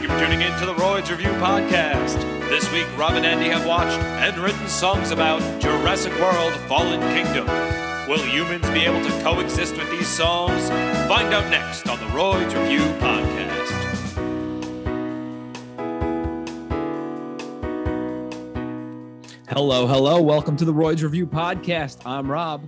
Thank you for tuning in to the Royds Review Podcast. This week, Rob and Andy have watched and written songs about Jurassic World Fallen Kingdom. Will humans be able to coexist with these songs? Find out next on the Royds Review Podcast. Hello. Welcome to the Royds Review Podcast. I'm Rob.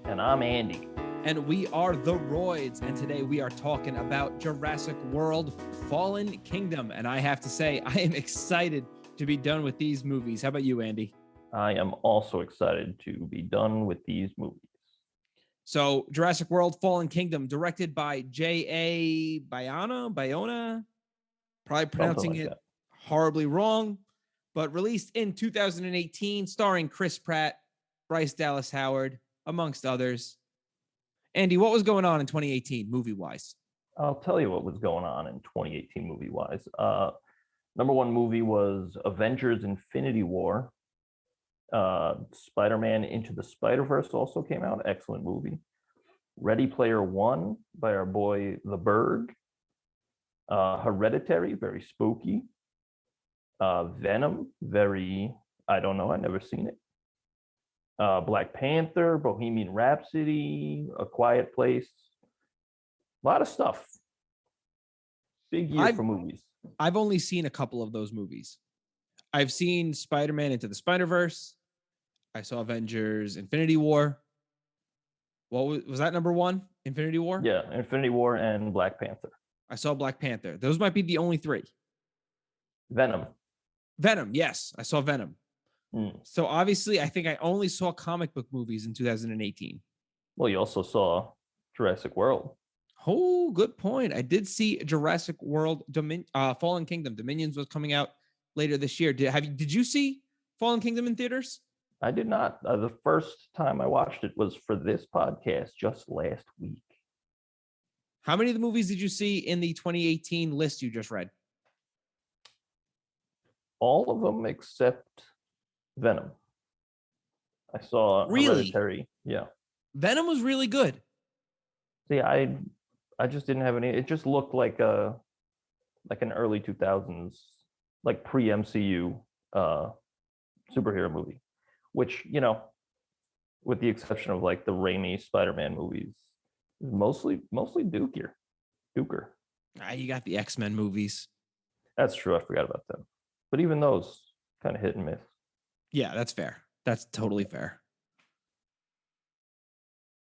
And I'm Andy. And we are the Royds. And today we are talking about Jurassic World Fallen Kingdom. And I have to say, I am excited to be done with these movies. How about you, Andy? I am also excited to be done with these movies. So, Jurassic World Fallen Kingdom, directed by J.A. Bayona, probably pronouncing it horribly wrong, but released in 2018, starring Chris Pratt, Bryce Dallas Howard, amongst others. Andy, what was going on in 2018, movie-wise? I'll tell you what was going on in 2018 movie-wise. Number one movie was Avengers Infinity War. Spider-Man Into the Spider-Verse also came out. Excellent movie. Ready Player One by our boy The Berg. Hereditary, very spooky. Venom, I don't know, I've never seen it. Black Panther, Bohemian Rhapsody, A Quiet Place. A lot of stuff. Big year for movies. I've only seen a couple of those movies. I've seen Spider-Man Into the Spider-Verse. I saw Avengers Infinity War. What was that, number one? Infinity War? Yeah, Infinity War and Black Panther. I saw Black Panther. Those might be the only three. Venom, yes. I saw Venom. So obviously, I think I only saw comic book movies in 2018. Well, you also saw Jurassic World. Oh, good point. I did see Jurassic World Fallen Kingdom. Dominions was coming out later this year. Did you see Fallen Kingdom in theaters? I did not. The first time I watched it was for this podcast just last week. How many of the movies did you see in the 2018 list you just read? All of them except Venom. I saw Hereditary. Yeah. Venom was really good. See, I just didn't have any. It just looked like an early 2000s, like pre-MCU superhero movie, which, you know, with the exception of like the Raimi Spider-Man movies, is mostly Duker. You got the X-Men movies. That's true. I forgot about them. But even those kind of hit and miss. Yeah, that's fair. That's totally fair.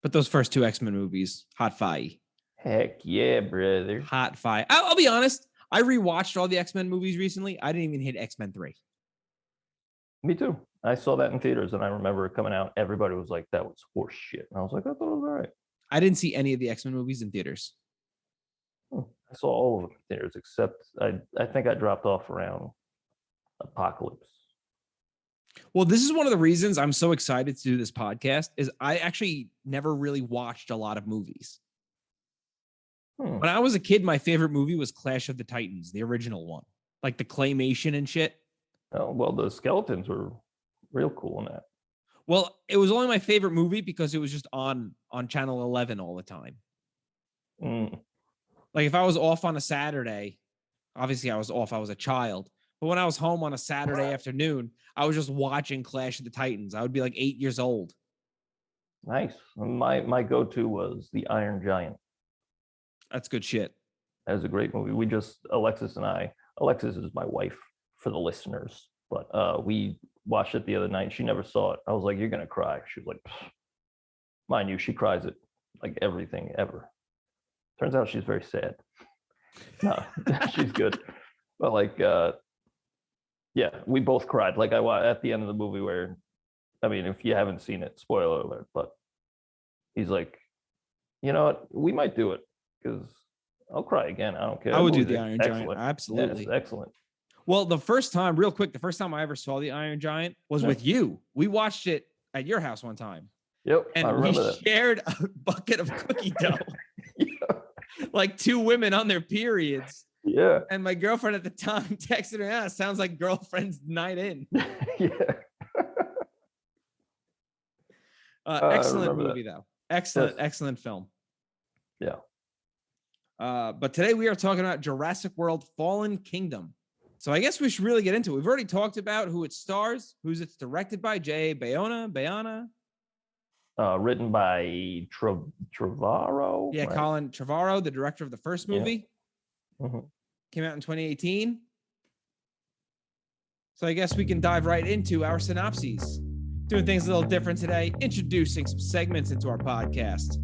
But those first two X-Men movies, hot fire. Heck yeah, brother. Hot fire. I'll be honest. I rewatched all the X-Men movies recently. I didn't even hit X-Men 3. Me too. I saw that in theaters, and I remember it coming out. Everybody was like, that was horse shit. And I was like, I thought it was all right. I didn't see any of the X-Men movies in theaters. I saw all of them in theaters, except I think I dropped off around Apocalypse. Well, this is one of the reasons I'm so excited to do this podcast is I actually never really watched a lot of movies. When I was a kid, my favorite movie was Clash of the Titans, the original one, like the claymation and shit. Oh, well, the skeletons were real cool in that. Well, it was only my favorite movie because it was just on Channel 11 all the time. Like if I was off on a Saturday, obviously I was off, I was a child. But when I was home on a Saturday afternoon, I was just watching Clash of the Titans. I would be like 8 years old. Nice. My go-to was The Iron Giant. That's good shit. That was a great movie. Alexis is my wife for the listeners, but we watched it the other night. She never saw it. I was like, you're going to cry. She was like, pfft. Mind you, she cries at like everything ever. Turns out she's very sad. No, she's good. But like, yeah, we both cried. Like at the end of the movie where, I mean, if you haven't seen it, spoiler alert, but he's like, you know what, we might do it because I'll cry again. I don't care. I would do the Iron Giant. Absolutely. Yeah, excellent. Well, the first time I ever saw the Iron Giant was with you. We watched it at your house one time. Yep. And we shared a bucket of cookie dough. Yeah. Like two women on their periods. Yeah. And my girlfriend at the time texted her, sounds like girlfriend's night in. Yeah. Excellent movie, though. Excellent film. Yeah. But today we are talking about Jurassic World Fallen Kingdom. So I guess we should really get into it. We've already talked about who it stars, who's it's directed by, J.A. Bayona. Written by Trevorrow. Yeah, right? Colin Trevorrow, the director of the first movie. Yeah. Mm-hmm. Came out in 2018. So I guess we can dive right into our synopses. Doing things a little different today, introducing some segments into our podcast.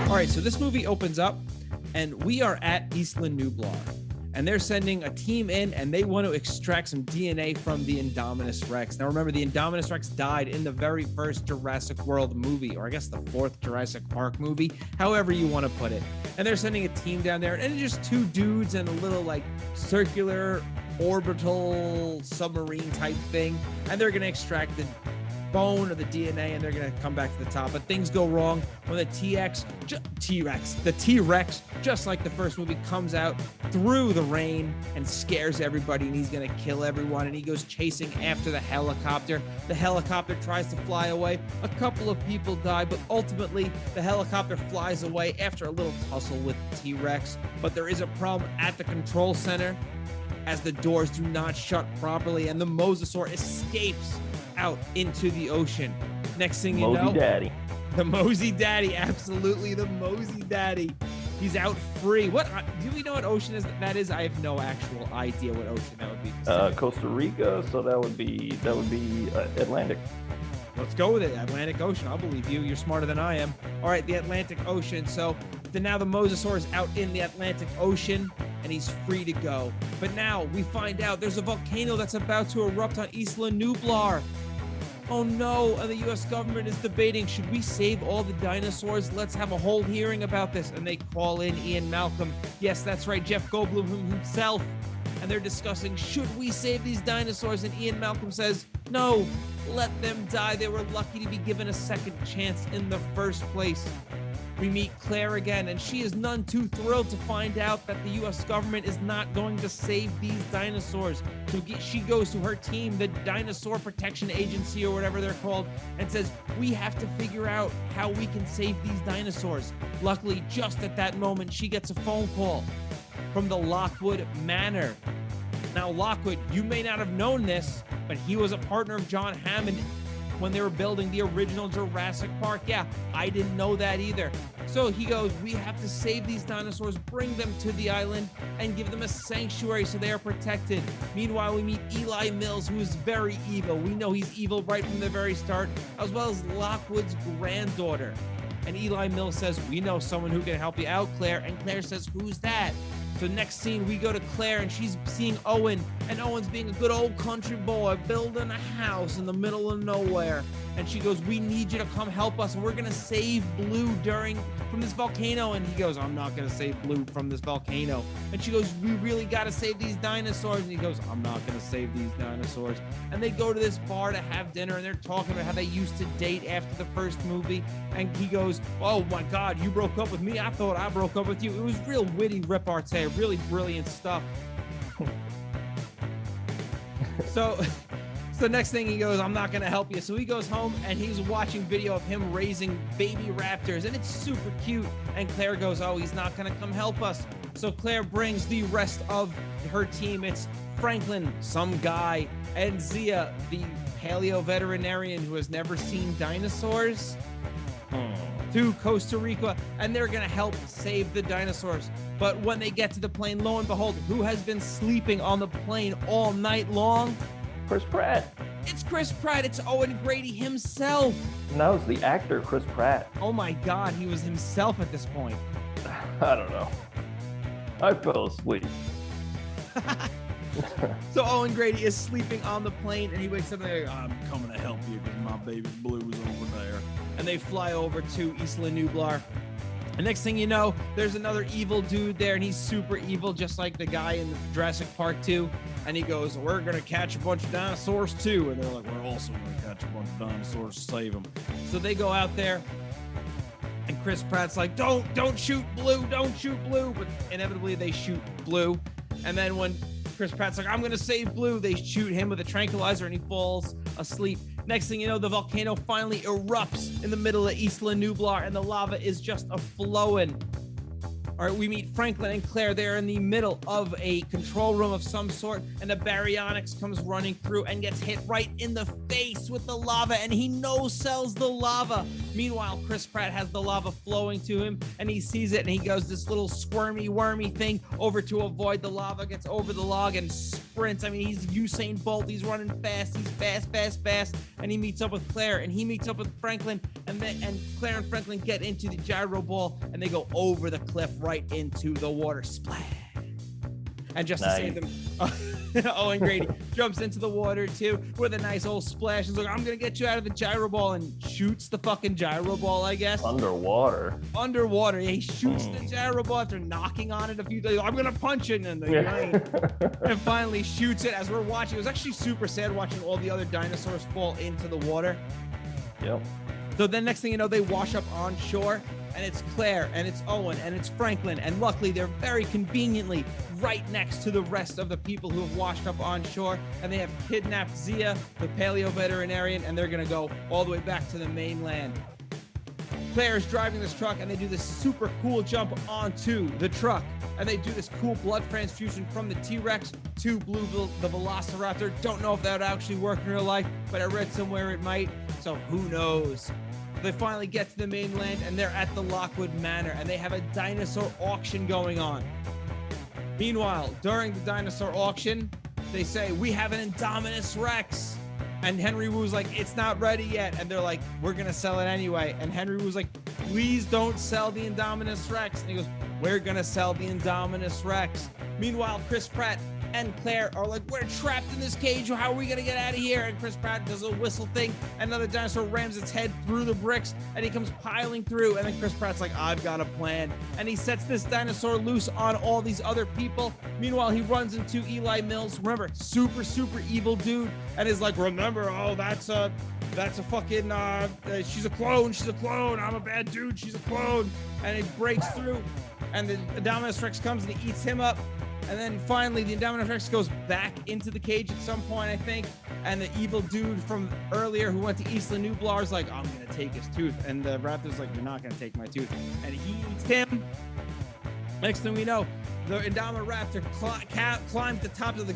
All right, so this movie opens up and we are at Isla Nublar and they're sending a team in and they want to extract some DNA from the Indominus Rex. Now remember, the Indominus Rex died in the very first Jurassic World movie, or I guess the fourth Jurassic Park movie, however you want to put it. And they're sending a team down there and it's just two dudes and a little like circular orbital submarine type thing. And they're going to extract the bone or the DNA and they're going to come back to the top. But things go wrong when the T-Rex, just like the first movie, comes out through the rain and scares everybody and he's going to kill everyone. And he goes chasing after the helicopter. The helicopter tries to fly away. A couple of people die, but ultimately the helicopter flies away after a little tussle with the T-Rex. But there is a problem at the control center as the doors do not shut properly and the Mosasaur escapes out into the ocean. Next thing you know, the Mosey Daddy, absolutely the Mosey Daddy. He's out free. What do we know what ocean is that is? I have no actual idea what ocean that would be. Costa Rica, so that would be Atlantic. Let's go with it. Atlantic Ocean. I'll believe you. You're smarter than I am. All right, the Atlantic Ocean. So now the Mosasaur is out in the Atlantic Ocean and he's free to go. But now we find out there's a volcano that's about to erupt on Isla Nublar. Oh no, and the U.S. government is debating, should we save all the dinosaurs? Let's have a whole hearing about this. And they call in Ian Malcolm. Yes, that's right, Jeff Goldblum himself. And they're discussing, should we save these dinosaurs? And Ian Malcolm says, no, let them die. They were lucky to be given a second chance in the first place. We meet Claire again, and she is none too thrilled to find out that the U.S. government is not going to save these dinosaurs. So she goes to her team, the Dinosaur Protection Agency or whatever they're called, and says, we have to figure out how we can save these dinosaurs. Luckily, just at that moment, she gets a phone call from the Lockwood Manor. Now, Lockwood, you may not have known this, but he was a partner of John Hammond when they were building the original Jurassic Park. Yeah, I didn't know that either. So he goes, we have to save these dinosaurs, bring them to the island, and give them a sanctuary so they are protected. Meanwhile, we meet Eli Mills, who is very evil. We know he's evil right from the very start, as well as Lockwood's granddaughter. And Eli Mills says, we know someone who can help you out, Claire. And Claire says, who's that? So next scene, we go to Claire and she's seeing Owen, and Owen's being a good old country boy building a house in the middle of nowhere. And she goes, we need you to come help us, and we're going to save Blue from this volcano. And he goes, I'm not going to save Blue from this volcano. And she goes, we really got to save these dinosaurs. And he goes, I'm not going to save these dinosaurs. And they go to this bar to have dinner, and they're talking about how they used to date after the first movie. And he goes, oh my God, you broke up with me? I thought I broke up with you. It was real witty repartee, really brilliant stuff. So next thing he goes, I'm not going to help you. So he goes home and he's watching video of him raising baby raptors, and it's super cute. And Claire goes, oh, he's not going to come help us. So Claire brings the rest of her team. It's Franklin, some guy, and Zia, the paleo veterinarian who has never seen dinosaurs, to Costa Rica, and they're going to help save the dinosaurs. But when they get to the plane, lo and behold, who has been sleeping on the plane all night long? Chris Pratt. It's Chris Pratt. It's Owen Grady himself. No, it's the actor Chris Pratt. Oh my God, he was himself at this point. I don't know. I fell asleep. So Owen Grady is sleeping on the plane, and he wakes up and they're like, I'm coming to help you because my baby Blue is over there. And they fly over to Isla Nublar. And next thing you know, there's another evil dude there, and he's super evil, just like the guy in Jurassic Park 2. And he goes, we're going to catch a bunch of dinosaurs too. And they're like, we're also going to catch a bunch of dinosaurs to save them. So they go out there, And Chris Pratt's like, don't shoot Blue, don't shoot Blue. But inevitably they shoot Blue. And then when Chris Pratt's like, I'm going to save Blue, they shoot him with a tranquilizer and he falls asleep. Next thing you know, the volcano finally erupts in the middle of Isla Nublar and the lava is just a-flowing. All right, we meet Franklin and Claire. They're in the middle of a control room of some sort, and the baryonyx comes running through and gets hit right in the face with the lava, and he no-sells the lava. Meanwhile, Chris Pratt has the lava flowing to him, and he sees it, and he goes this little squirmy, wormy thing over to avoid the lava, gets over the log, and sprints. I mean, he's Usain Bolt. He's running fast. He's fast, and he meets up with Claire, and he meets up with Franklin, and Claire and Franklin get into the gyro ball, and they go over the cliff right into the water. Splash. And just to save them, Owen Grady jumps into the water too with a nice old splash. He's like, I'm gonna get you out of the gyro ball, and shoots the fucking gyro ball, I guess. Underwater. Yeah, he shoots the gyro ball after knocking on it a few times. I'm gonna punch it, and and finally shoots it. As we're watching, it was actually super sad watching all the other dinosaurs fall into the water. Yep. So then next thing you know, they wash up on shore, and it's Claire, and it's Owen, and it's Franklin, and luckily they're very conveniently right next to the rest of the people who have washed up on shore, and they have kidnapped Zia, the paleo veterinarian, and they're gonna go all the way back to the mainland. Claire is driving this truck, and they do this super cool jump onto the truck, and they do this cool blood transfusion from the T-Rex to Blue the Velociraptor. Don't know if that would actually work in real life, but I read somewhere it might, so who knows. They finally get to the mainland, and they're at the Lockwood Manor, and they have a dinosaur auction going on. Meanwhile, during the dinosaur auction, they say, we have an Indominus Rex. And Henry Wu's like, it's not ready yet. And they're like, we're going to sell it anyway. And Henry Wu's like, please don't sell the Indominus Rex. And he goes, we're going to sell the Indominus Rex. Meanwhile, Chris Pratt and Claire are like, we're trapped in this cage. How are we going to get out of here? And Chris Pratt does a whistle thing. Another dinosaur rams its head through the bricks, and he comes piling through. And then Chris Pratt's like, I've got a plan. And he sets this dinosaur loose on all these other people. Meanwhile, he runs into Eli Mills. Remember, super evil dude. And is like, remember, that's a fucking, she's a clone. I'm a bad dude. She's a clone. And he breaks through. And the Indominus Rex comes and he eats him up. And then finally, the Indominus Rex goes back into the cage at some point, I think. And the evil dude from earlier who went to Isla Nublar is like, I'm going to take his tooth. And the raptor's like, you're not going to take my tooth. And he eats him. Next thing we know, the IndoRaptor climbed the top of the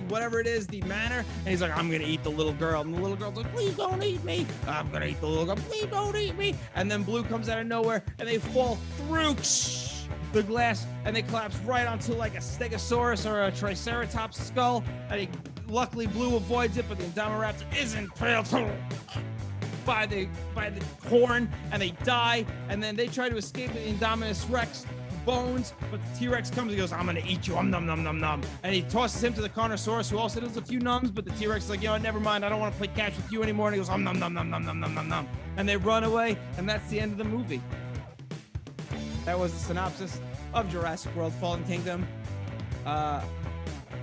whatever it is, the manor. And he's like, I'm going to eat the little girl. And the little girl's like, please don't eat me. I'm going to eat the little girl. Please don't eat me. And then Blue comes out of nowhere and they fall through the glass, and they collapse right onto like a Stegosaurus or a Triceratops skull. And luckily Blue avoids it, but the IndoRaptor is impaled by the horn, and they die. And then they try to escape the Indominus Rex bones, but the T-Rex comes and goes, I'm gonna eat you, nom nom nom nom. And he tosses him to the Carnosaurus, who also does a few nums, but the T-Rex is like, never mind, I don't want to play catch with you anymore. And he goes, nom nom nom nom nom nom nom nom. And they run away, and that's the end of the movie. That was the synopsis of Jurassic World Fallen Kingdom. How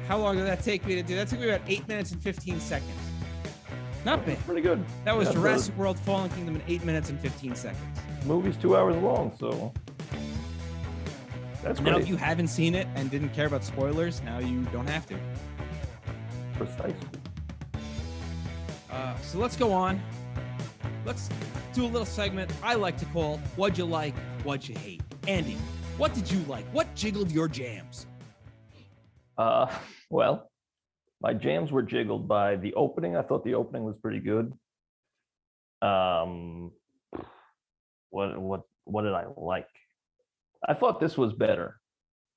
long did that take me to do? That took me about 8 minutes and 15 seconds. Not bad. Pretty good. That was Jurassic World Fallen Kingdom in 8 minutes and 15 seconds. The movie's 2 hours long, so that's great. Now, if you haven't seen it and didn't care about spoilers, now you don't have to. Precisely. So let's go on. Let's do a little segment I like to call What'd You Like, What'd You Hate? Andy, what did you like? What jiggled your jams? Well, my jams were jiggled by the opening. I thought the opening was pretty good. What did I like? I thought this was better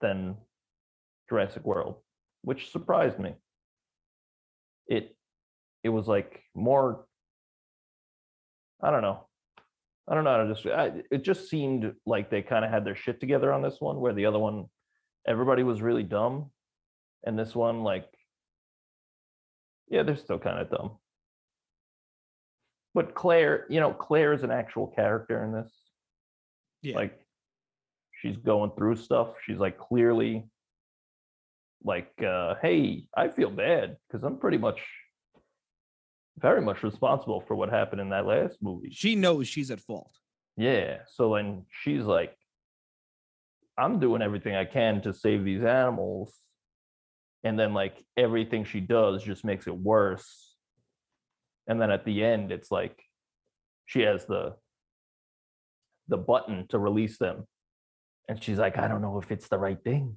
than Jurassic World, which surprised me. It was like more, I don't know how to it just seemed like they kind of had their shit together on this one, where the other one, everybody was really dumb. And this one, like, yeah, they're still kind of dumb. But Claire is an actual character in this. Yeah. Like, she's going through stuff. She's like clearly like, hey, I feel bad because I'm very much responsible for what happened in that last movie. She knows she's at fault. Yeah. So then she's like, I'm doing everything I can to save these animals. And then like everything she does just makes it worse. And then at the end, it's like she has the button to release them. And she's like, I don't know if it's the right thing.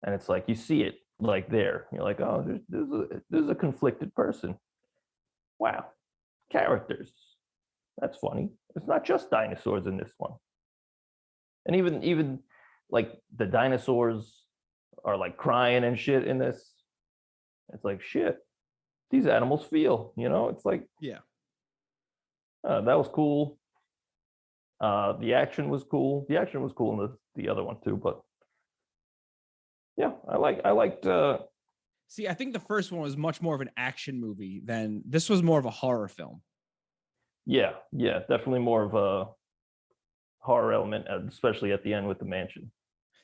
And it's like you see it like there. You're like, oh, there's a conflicted person. Wow. Characters. That's funny. It's not just dinosaurs in this one. And even like the dinosaurs are like crying and shit in this. It's like shit. These animals feel, it's like, Yeah. that was cool. The action was cool. The action was cool in the other one too, but yeah, I liked See, I think the first one was much more of an action movie than this was more of a horror film. yeah, definitely more of a horror element, especially at the end with the mansion.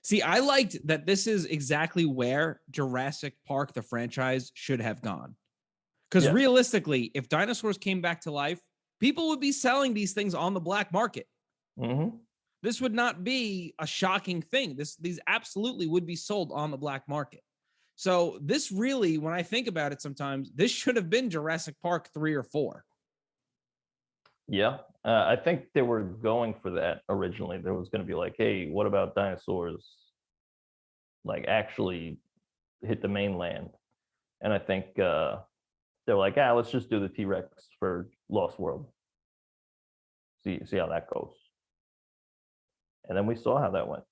See, I liked that this is exactly where Jurassic Park, the franchise, should have gone. Because realistically, if dinosaurs came back to life, people would be selling these things on the black market. Mm-hmm. This would not be a shocking thing. These absolutely would be sold on the black market. So this really, when I think about it sometimes, this should have been Jurassic Park 3 or 4. Yeah, I think they were going for that originally. There was going to be like, hey, what about dinosaurs like actually hit the mainland? And I think they're like, let's just do the T-Rex for Lost World. See how that goes. And then we saw how that went.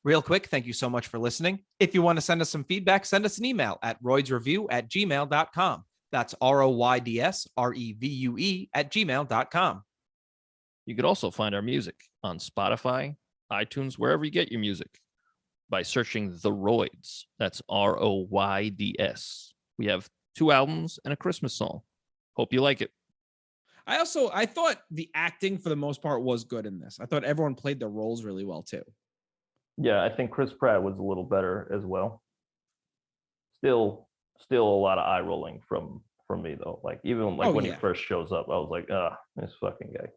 Real quick, thank you so much for listening. If you want to send us some feedback, send us an email at roydsreview@gmail.com. That's ROYDSREVUE@gmail.com. You could also find our music on Spotify, iTunes, wherever you get your music by searching The Royds. That's ROYDS. We have 2 albums and a Christmas song. Hope you like it. I thought the acting for the most part was good in this. I thought everyone played their roles really well too. Yeah, I think Chris Pratt was a little better as well. Still a lot of eye rolling from me though. Like even like when he first shows up, I was like, this fucking guy.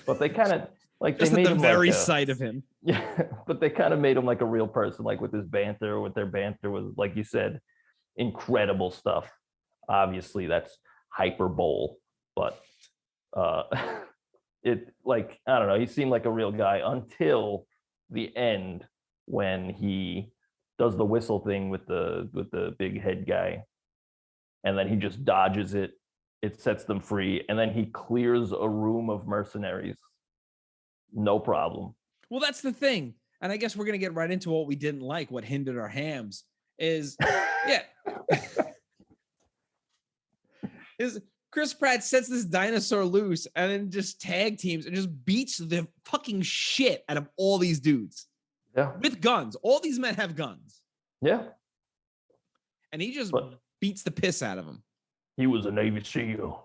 But they kind of like just they made the him very like sight of him. Yeah, but they kind of made him like a real person, like with his banter. With their banter was, like you said, incredible stuff. Obviously, that's hyperbole, but it like I don't know. He seemed like a real guy until the end when he does the whistle thing with the big head guy, and then he just dodges it. It sets them free, and then he clears a room of mercenaries. No problem. Well, that's the thing. And I guess we're going to get right into what we didn't like, what hindered our hams is, is Chris Pratt sets this dinosaur loose and then just tag teams and just beats the fucking shit out of all these dudes. Yeah. With guns. All these men have guns. Yeah. And he just beats the piss out of them. He was a Navy SEAL.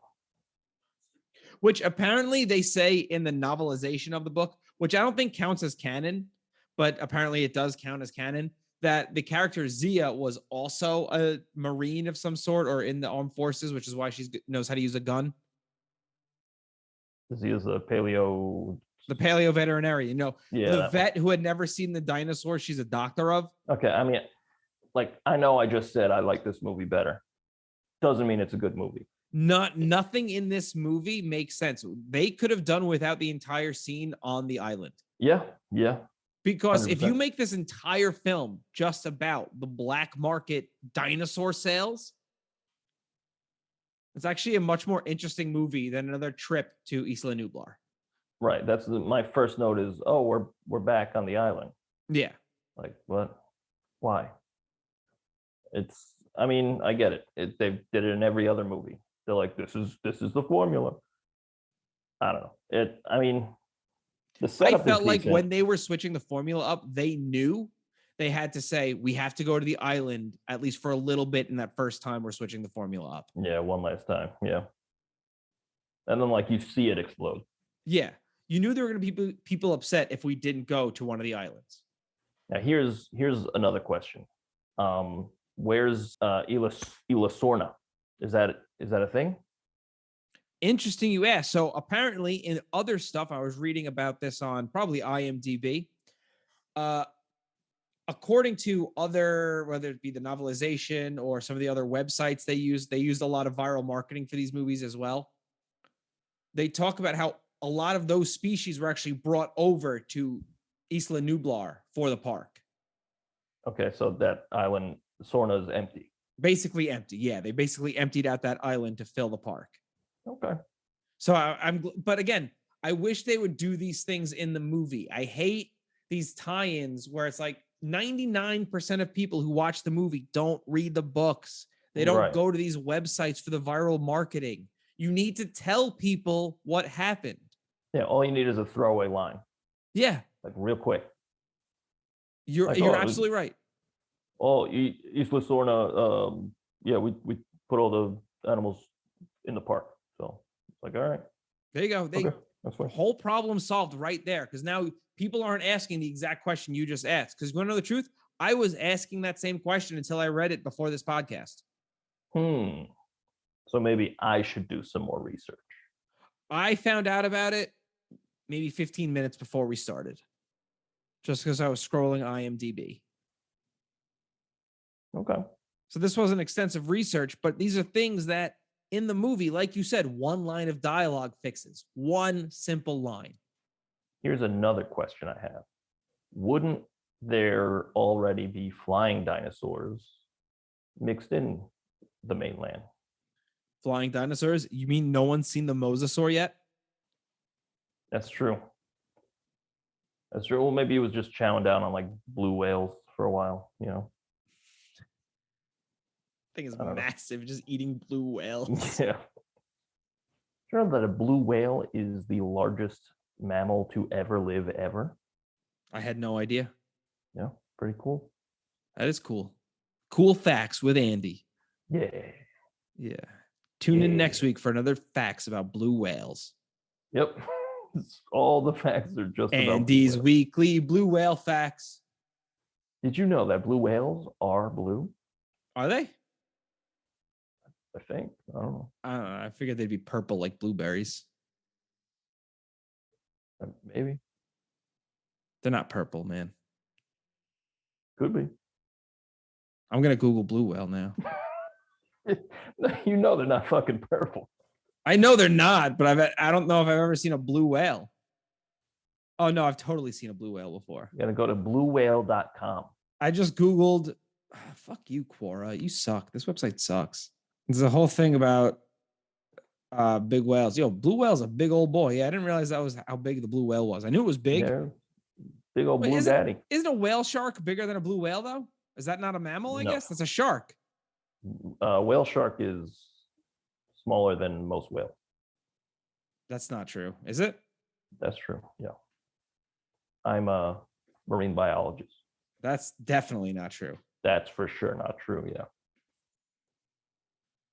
Which apparently they say in the novelization of the book, which I don't think counts as canon, but apparently it does count as canon, that the character Zia was also a Marine of some sort or in the armed forces, which is why she knows how to use a gun. Zia's the paleo veterinarian, the vet who had never seen the dinosaur she's a doctor of. Okay, I mean, like, I know I just said I like this movie better. Doesn't mean it's a good movie. Nothing in this movie makes sense. They could have done without the entire scene on the island. Yeah. Because 100%. If you make this entire film just about the black market dinosaur sales, it's actually a much more interesting movie than another trip to Isla Nublar. Right. That's my first note is, we're back on the island. Yeah. Like, what? Why? I mean, I get it. They did it in every other movie. They're like, this is the formula. I don't know. The setup. I felt like when they were switching the formula up, they knew they had to say, we have to go to the island at least for a little bit in that first time we're switching the formula up. Yeah, one last time. Yeah. And then like you see it explode. Yeah. You knew there were going to be people upset if we didn't go to one of the islands. Now here's another question. Where's Ila Sorna? Is that a thing? Interesting you asked. So apparently in other stuff, I was reading about this on probably IMDb. According to other, whether it be the novelization or some of the other websites they used a lot of viral marketing for these movies as well. They talk about how a lot of those species were actually brought over to Isla Nublar for the park. Okay, so that island, Sorna, is empty. Basically empty. Yeah, they basically emptied out that island to fill the park. Okay. So but again, I wish they would do these things in the movie. I hate these tie-ins where it's like 99% of people who watch the movie don't read the books. They don't go to these websites for the viral marketing. You need to tell people what happened. Yeah, all you need is a throwaway line. Yeah. Like real quick. You're absolutely right. Oh, Isla Sorna, we put all the animals in the park. So it's like, all right. There you go. Okay, that's fine. Whole problem solved right there, because now people aren't asking the exact question you just asked. Because you want to know the truth? I was asking that same question until I read it before this podcast. So maybe I should do some more research. I found out about it maybe 15 minutes before we started, just because I was scrolling IMDb. Okay. So this wasn't extensive research, but these are things that in the movie, like you said, one line of dialogue fixes. One simple line. Here's another question I have. Wouldn't there already be flying dinosaurs mixed in the mainland? Flying dinosaurs? You mean no one's seen the mosasaur yet? That's true. That's true. Well, maybe it was just chowing down on like blue whales for a while, you know? Thing is massive, just eating blue whales. Yeah. Sure that a blue whale is the largest mammal to ever live ever? I had no idea. Yeah, pretty cool. That is cool. Cool facts with Andy. Yeah. Yeah. Tune in next week for another facts about blue whales. Yep. All the facts are just Andy's about weekly blue whale facts. Did you know that blue whales are blue? Are they? I think. I don't know. I figured they'd be purple like blueberries. Maybe. They're not purple, man. Could be. I'm going to Google blue whale now. You know they're not fucking purple. I know they're not, but I don't know if I've ever seen a blue whale. Oh, no, I've totally seen a blue whale before. You got to go to bluewhale.com. I just Googled. Fuck you, Quora. You suck. This website sucks. There's a whole thing about big whales. Yo, blue whale's a big old boy. Yeah, I didn't realize that was how big the blue whale was. I knew it was big. Yeah. Big old blue daddy. Isn't a whale shark bigger than a blue whale, though? Is that not a mammal, I guess? That's a shark. Whale shark is smaller than most whales. That's not true, is it? That's true, yeah. I'm a marine biologist. That's definitely not true. That's for sure not true, yeah.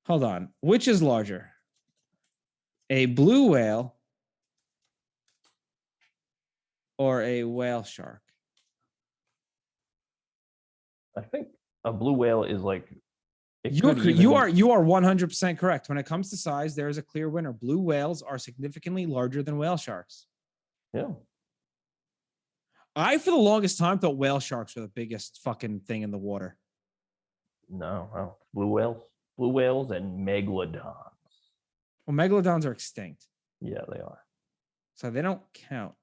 Hold on. Which is larger? A blue whale or a whale shark? I think a blue whale is like you are 100% correct. When it comes to size, there is a clear winner. Blue whales are significantly larger than whale sharks. Yeah. I, for the longest time, thought whale sharks were the biggest fucking thing in the water. No. Blue whales and megalodons. Well, megalodons are extinct. Yeah, they are. So they don't count.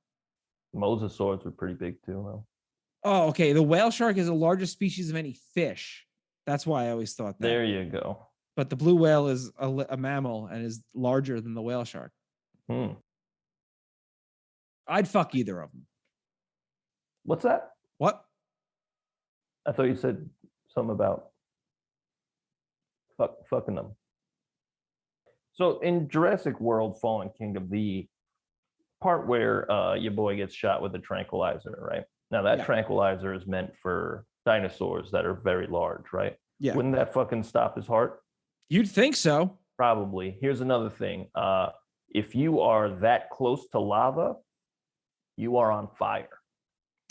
Mosasaurs were pretty big too, though. Oh, okay. The whale shark is the largest species of any fish. That's why I always thought that. There you go. But the blue whale is a mammal and is larger than the whale shark. I'd fuck either of them. What's that? What? I thought you said something about fucking them. So in Jurassic World Fallen Kingdom, the part where your boy gets shot with a tranquilizer, right? Now that tranquilizer is meant for dinosaurs that are very large, right? Yeah. Wouldn't that fucking stop his heart? You'd think so. Probably. Here's another thing. If you are that close to lava, you are on fire.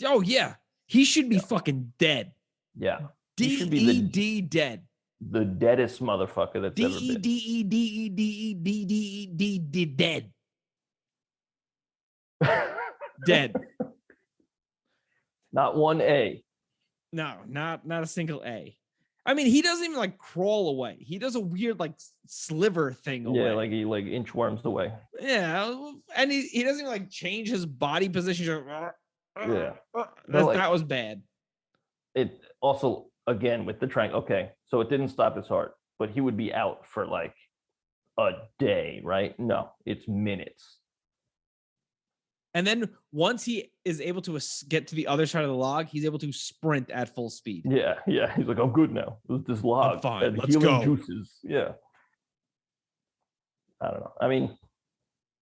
Oh, yeah. He should be fucking dead. Yeah. D-E-D dead. the deadest motherfucker that's ever been. D dead. Dead. Not one A. No, not a single A. I mean, he doesn't even like crawl away. He does a weird like sliver thing away. Yeah, like he like inchworms away. Yeah, and he doesn't even like change his body position. Yeah. That was bad. It also, again, with the triangle, okay, so it didn't stop his heart, but he would be out for like a day, right? No, it's minutes. And then once he is able to get to the other side of the log, he's able to sprint at full speed. Yeah. He's like, I'm good now. This log. I'm fine. Let's healing go. Juices. Yeah. I don't know. I mean,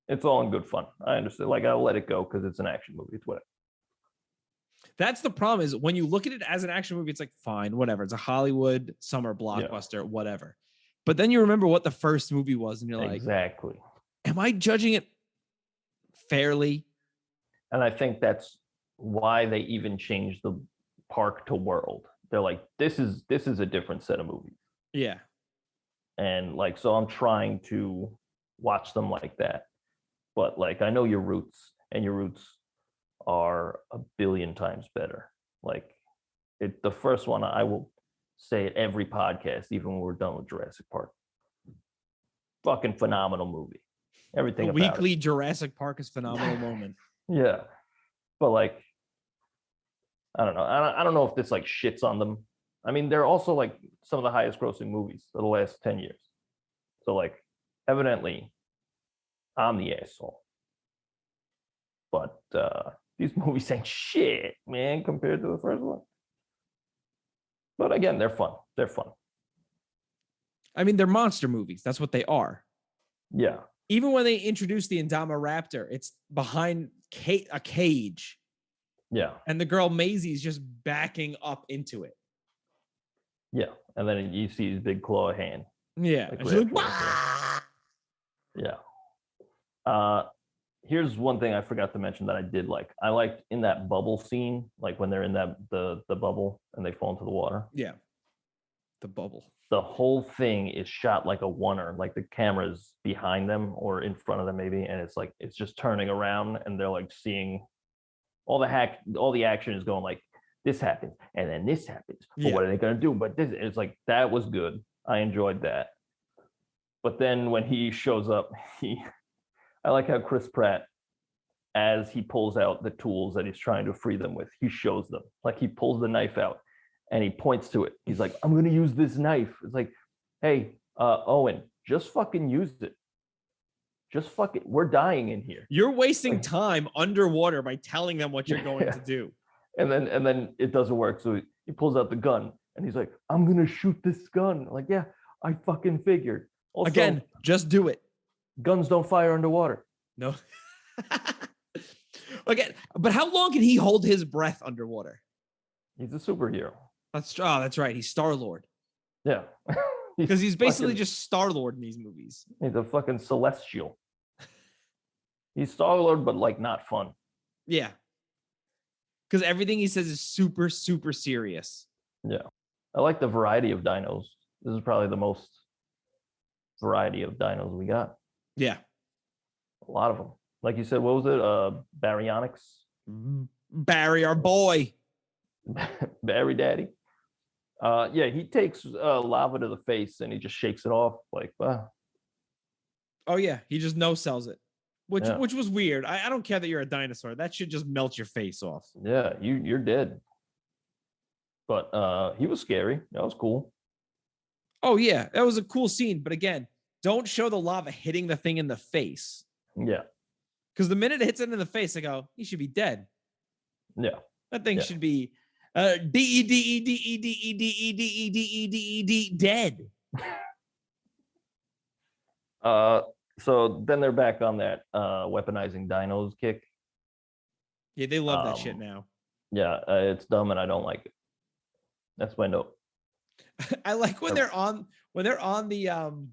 it's all in good fun. I understand. Like, I'll let it go because it's an action movie. It's whatever. That's the problem is when you look at it as an action movie, it's like, fine, whatever. It's a Hollywood summer blockbuster, whatever. But then you remember what the first movie was, and you're like, exactly. Am I judging it fairly? And I think that's why they even changed the park to world. They're like, this is a different set of movies. Yeah. And like, so I'm trying to watch them like that. But like, I know your roots, and your roots are a billion times better. Like, the first one, I will say at every podcast, even when we're done with Jurassic Park. Fucking phenomenal movie. Everything The about weekly it. Jurassic Park is phenomenal moment. Yeah. But like, I don't know. I don't know if this like shits on them. I mean, they're also like some of the highest grossing movies of the last 10 years. So like, evidently, I'm the asshole. But these movies ain't shit, man, compared to the first one. But again, they're fun. They're fun. I mean, they're monster movies. That's what they are. Yeah. Even when they introduce the IndoRaptor, it's behind a cage. Yeah. And the girl Maisie's just backing up into it. Yeah. And then you see his big claw hand. Yeah. Like, and she's like, "Wah!" Yeah. Here's one thing I forgot to mention that I did like. I liked in that bubble scene, like when they're in that the bubble and they fall into the water. Yeah. The bubble. The whole thing is shot like a oneer, like the camera's behind them or in front of them maybe, and it's like it's just turning around and they're like seeing all the action is going like this happens and then this happens. But what are they gonna do? But this, it's like that was good. I enjoyed that. But then when he shows up, I like how Chris Pratt, as he pulls out the tools that he's trying to free them with, he shows them. Like he pulls the knife out and he points to it. He's like, I'm going to use this knife. It's like, hey, Owen, just fucking use it. Just fucking, we're dying in here. You're wasting time underwater by telling them what you're going to do. And then it doesn't work. So he pulls out the gun and he's like, I'm going to shoot this gun. Like, yeah, I fucking figured. Also, again, just do it. Guns don't fire underwater. No. Again, but how long can he hold his breath underwater? He's a superhero. That's right. He's Star-Lord. Yeah. Because he's basically just Star-Lord in these movies. He's a fucking celestial. He's Star-Lord, but like not fun. Yeah. Because everything he says is super, super serious. Yeah. I like the variety of dinos. This is probably the most variety of dinos we got. Yeah. A lot of them. Like you said, what was it? Baryonyx? Barry, our boy. Barry Daddy. Yeah, he takes lava to the face and he just shakes it off. Like, Oh, yeah. He just no-sells it. Which was weird. I don't care that you're a dinosaur. That should just melt your face off. Yeah, you're dead. But he was scary. That was cool. Oh, yeah. That was a cool scene. But again, don't show the lava hitting the thing in the face. Yeah. Because the minute it hits it in the face, I go, he should be dead. Yeah. That thing should be dead. So then they're back on that weaponizing dinos kick. Yeah, they love that shit now. Yeah, it's dumb and I don't like it. That's my note. I like when they're on the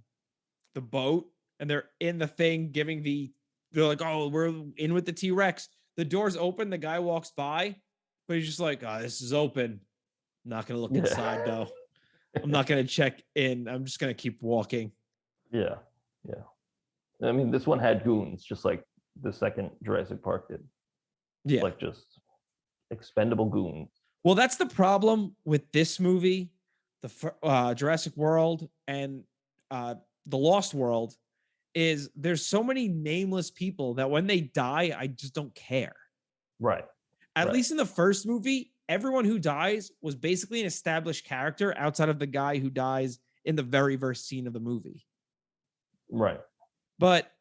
boat and they're in the thing they're like, oh, we're in with the T-Rex. The door's open, the guy walks by, but he's just like, oh, this is open. Not gonna look inside though. I'm not going to check in. I'm just going to keep walking. Yeah. I mean, this one had goons, just like the second Jurassic Park did. Yeah. Like just expendable goons. Well, that's the problem with this movie, the Jurassic World and the Lost World, is there's so many nameless people that when they die, I just don't care. Right. At least in the first movie, everyone who dies was basically an established character outside of the guy who dies in the very first scene of the movie. Right. But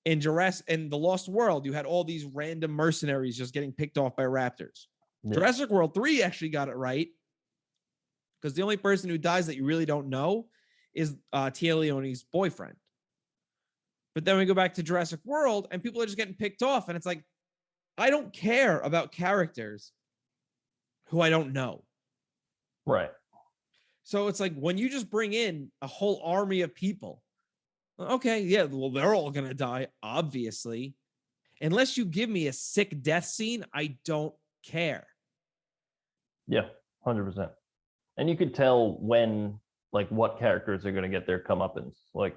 in the Lost World, you had all these random mercenaries just getting picked off by raptors. Yeah. Jurassic World 3 actually got it right, because the only person who dies that you really don't know is Tia Leone's boyfriend. But then we go back to Jurassic World and people are just getting picked off. And it's like, I don't care about characters who I don't know. Right. So it's like when you just bring in a whole army of people, okay, yeah, well, they're all going to die, obviously. Unless you give me a sick death scene, I don't care. Yeah, 100%. And you could tell when, like, what characters are going to get their comeuppance. Like,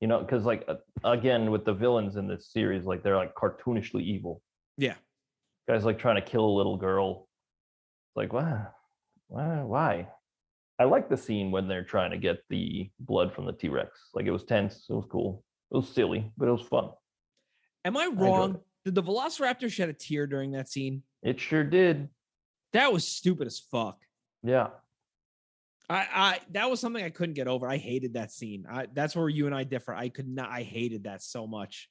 you know, because, like, again, with the villains in this series, like, they're, like, cartoonishly evil. Yeah. Guys, like, trying to kill a little girl. Like, why? I like the scene when they're trying to get the blood from the T-Rex. Like, it was tense. It was cool. It was silly, but it was fun. Am I wrong? Did the Velociraptor shed a tear during that scene? It sure did. That was stupid as fuck. Yeah. I that was something I couldn't get over. I hated that scene. That's where you and I differ. I hated that so much.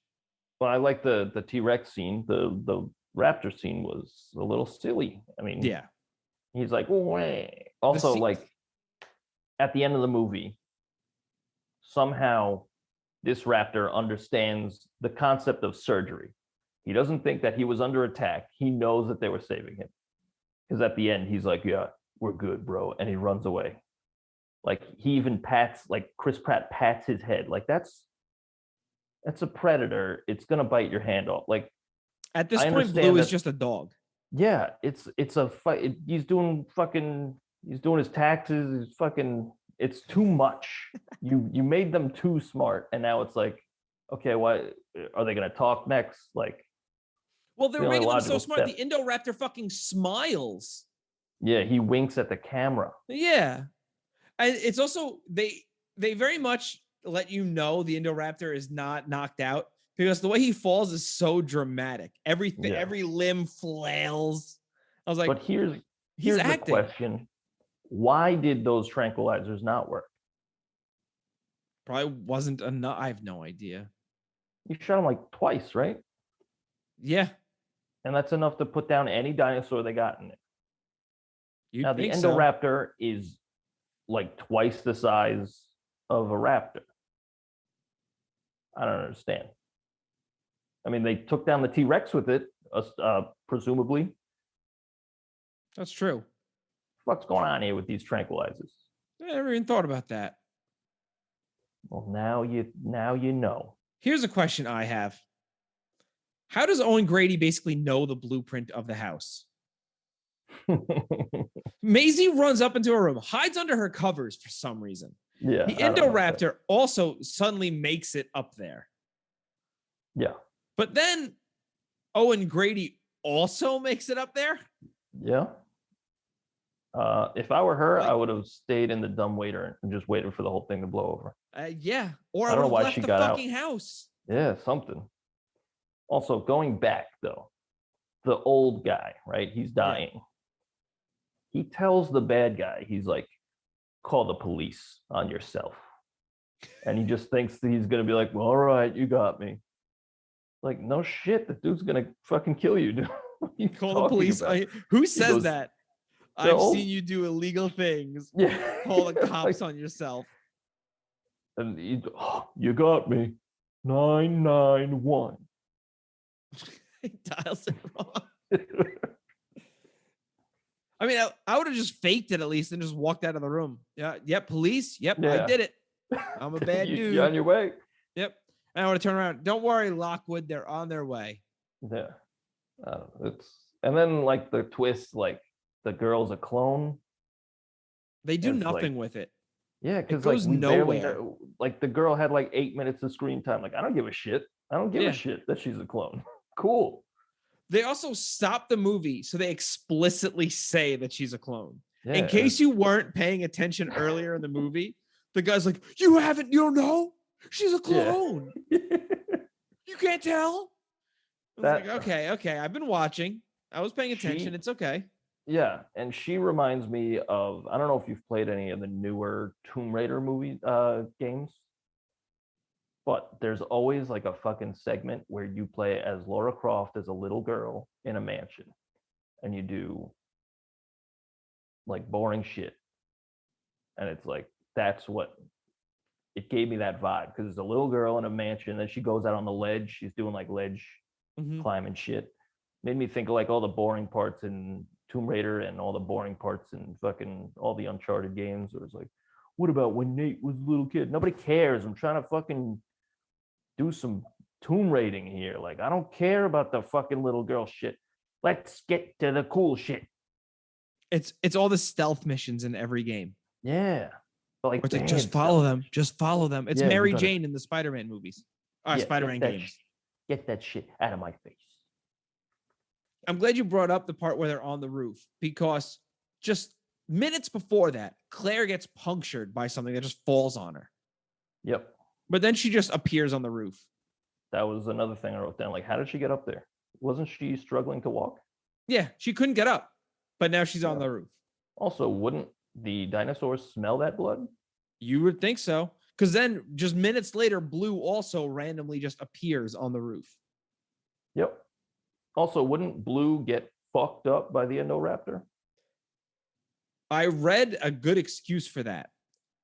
Well, I like the T-Rex scene. The raptor scene was a little silly. I mean, yeah. He's like, way. Also, like, at the end of the movie, somehow this raptor understands the concept of surgery. He doesn't think that he was under attack. He knows that they were saving him. Because at the end, he's like, yeah, we're good, bro. And he runs away. Like, he even pats, like, Chris Pratt pats his head. Like, that's a predator. It's going to bite your hand off. Like, at this point, Blue is just a dog. Yeah, it's a fight. He's doing his taxes. It's too much. You made them too smart, and now it's like, okay, why are they gonna talk next? Like, well, they're making them so smart. The IndoRaptor fucking smiles. Yeah, he winks at the camera. Yeah, and it's also they very much let you know the IndoRaptor is not knocked out. Because the way he falls is so dramatic. Everything, every limb flails. I was like, but here's the question: why did those tranquilizers not work? Probably wasn't enough. I have no idea. You shot him like twice, right? Yeah, and that's enough to put down any dinosaur they got in it. Now the IndoRaptor is like twice the size of a raptor. I don't understand. I mean, they took down the T-Rex with it, presumably. That's true. What's going on here with these tranquilizers? I never even thought about that. Well, now you know. Here's a question I have. How does Owen Grady basically know the blueprint of the house? Maisie runs up into her room, hides under her covers for some reason. Yeah. The IndoRaptor also suddenly makes it up there. Yeah. But then Owen Grady also makes it up there. Yeah. If I were her, I would have stayed in the dumbwaiter and just waited for the whole thing to blow over. Yeah. Or I would have left the fucking house. Yeah, something. Also, going back, though, the old guy, right? He's dying. Yeah. He tells the bad guy, he's like, call the police on yourself. And he just thinks that he's going to be like, well, all right, you got me. Like, no shit, the dude's gonna fucking kill you, dude. You call the police. Who says that? I've seen you do illegal things. Yeah. Call the cops on yourself. And you got me. 991. He dials it wrong. I mean, I would have just faked it at least and just walked out of the room. Yeah. Yep. Police. Yep. Yeah. I did it. I'm a bad dude. You're on your way. Yep. And I want to turn around. Don't worry, Lockwood. They're on their way. Yeah. And then like the twist, like the girl's a clone. They do nothing with it. Yeah, because goes we nowhere. barely know, like the girl had like 8 minutes of screen time. Like, I don't give a shit. I don't give a shit that she's a clone. Cool. They also stop the movie so they explicitly say that she's a clone. Yeah, In case you weren't paying attention earlier in the movie, the guy's like, you don't know? She's a clone. Yeah. You can't tell? I was like, okay. I've been watching. I was paying attention. It's okay. Yeah, and she reminds me of, I don't know if you've played any of the newer Tomb Raider games, but there's always like a fucking segment where you play as Lara Croft as a little girl in a mansion, and you do like boring shit. And it's like, that's what it gave me, that vibe, because it's a little girl in a mansion, then she goes out on the ledge, she's doing like ledge climbing shit. Made me think of like all the boring parts in Tomb Raider and all the boring parts in fucking all the Uncharted games. It was like, what about when Nate was a little kid? Nobody cares. I'm trying to fucking do some tomb raiding here. Like, I don't care about the fucking little girl shit. Let's get to the cool shit. It's all the stealth missions in every game. Yeah. But like, it's like, just follow them. Just follow them. It's Mary Jane in the Spider-Man movies. Spider-Man games. Get that shit out of my face. I'm glad you brought up the part where they're on the roof, because just minutes before that, Claire gets punctured by something that just falls on her. Yep. But then she just appears on the roof. That was another thing I wrote down. Like, how did she get up there? Wasn't she struggling to walk? Yeah, she couldn't get up, but now she's on the roof. Also, wouldn't the dinosaurs smell that blood? You would think so. Because then just minutes later, Blue also randomly just appears on the roof. Yep. Also, wouldn't Blue get fucked up by the IndoRaptor? I read a good excuse for that.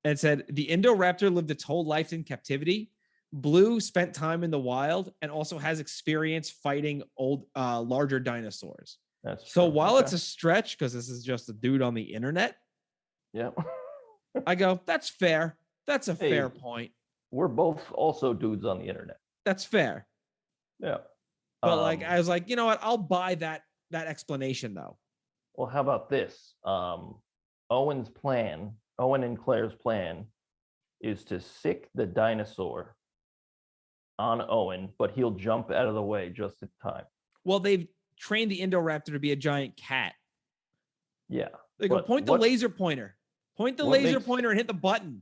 It said the IndoRaptor lived its whole life in captivity. Blue spent time in the wild and also has experience fighting larger dinosaurs. That's true. So while it's a stretch, because this is just a dude on the internet, I go, that's fair. That's a fair point. We're both also dudes on the internet. That's fair. Yeah. But like, I was like, you know what? I'll buy that explanation though. Well, how about this? Owen and Claire's plan is to sick the dinosaur on Owen, but he'll jump out of the way just in time. Well, they've trained the IndoRaptor to be a giant cat. Yeah. They go, point the laser pointer. Point the laser pointer and hit the button.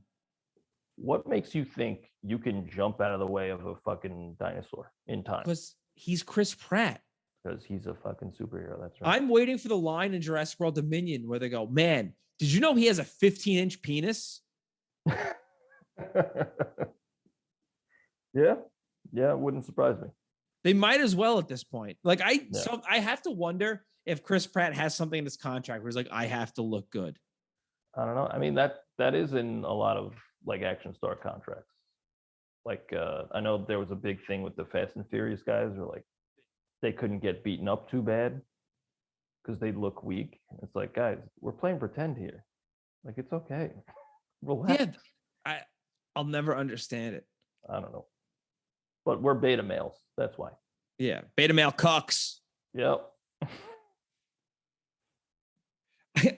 What makes you think you can jump out of the way of a fucking dinosaur in time? Because he's Chris Pratt. Because he's a fucking superhero. That's right. I'm waiting for the line in Jurassic World Dominion where they go, man, did you know he has a 15-inch penis? Yeah. Yeah, it wouldn't surprise me. They might as well at this point. Like, I have to wonder if Chris Pratt has something in his contract where he's like, I have to look good. I don't know. I mean, that is in a lot of like action star contracts. Like, I know there was a big thing with the Fast and Furious guys where like they couldn't get beaten up too bad because they look weak. It's like, guys, we're playing pretend here. Like, it's okay. Relax. Yeah, I'll never understand it. I don't know. But we're beta males. That's why. Yeah, beta male cucks. Yep.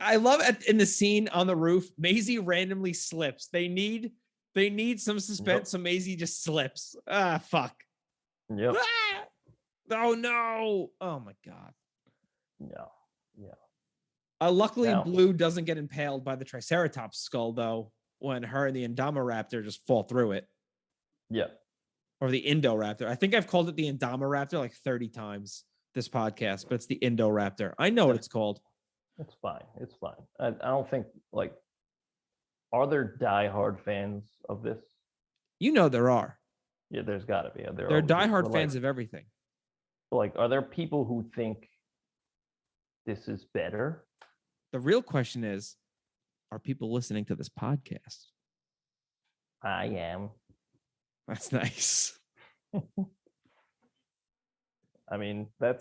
I love it in the scene on the roof. Maisie randomly slips. They need some suspense. Yep. So Maisie just slips. Ah, fuck. Yep. Ah! Oh no. Oh my god. Yeah. Luckily, Blue doesn't get impaled by the Triceratops skull though. When her and the IndoRaptor just fall through it. Yeah. Or the IndoRaptor. I think I've called it the IndoRaptor like 30 times this podcast, but it's the IndoRaptor. I know what it's called. It's fine. It's fine. I don't think, like, are there diehard fans of this? You know there are. Yeah, there's got to be. There are diehard fans of everything. Like, are there people who think this is better? The real question is, are people listening to this podcast? I am. That's nice. I mean, I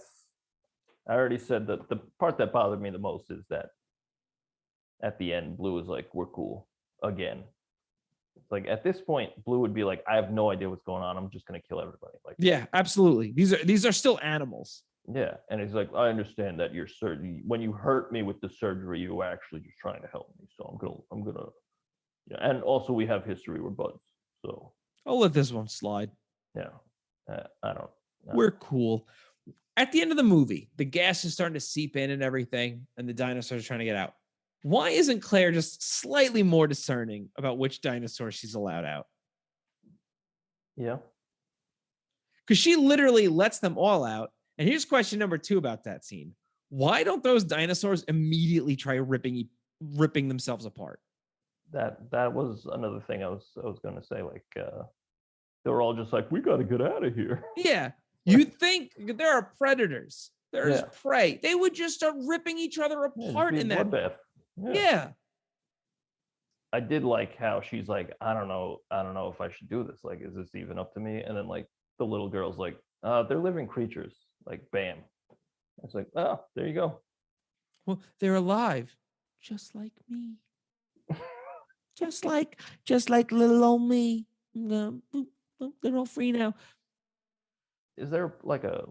already said that the part that bothered me the most is that at the end, Blue is like, we're cool again. It's like, at this point, Blue would be like, I have no idea what's going on. I'm just going to kill everybody. Like, yeah, absolutely. These are still animals. Yeah. And he's like, I understand that when you hurt me with the surgery, you were actually just trying to help me. So I'm gonna, yeah. And also we have history. We're buds, so I'll let this one slide. yeah. I don't. We're cool. At the end of the movie, the gas is starting to seep in and everything, and the dinosaurs are trying to get out. Why isn't Claire just slightly more discerning about which dinosaur she's allowed out? Yeah. Because she literally lets them all out. And here's question number 2 about that scene. Why don't those dinosaurs immediately try ripping themselves apart? That was another thing I was gonna say. Like they were all just like, we got to get out of here. Yeah. You think there are predators. There's Yeah. prey. They would just start ripping each other apart in that. bloodbath. Yeah. I did like how she's like, I don't know if I should do this. Like, is this even up to me? And then like the little girl's like, they're living creatures. Like, bam. It's like, oh, there you go. Well, they're alive, just like me. just like little old me. They're all free now. Is there like a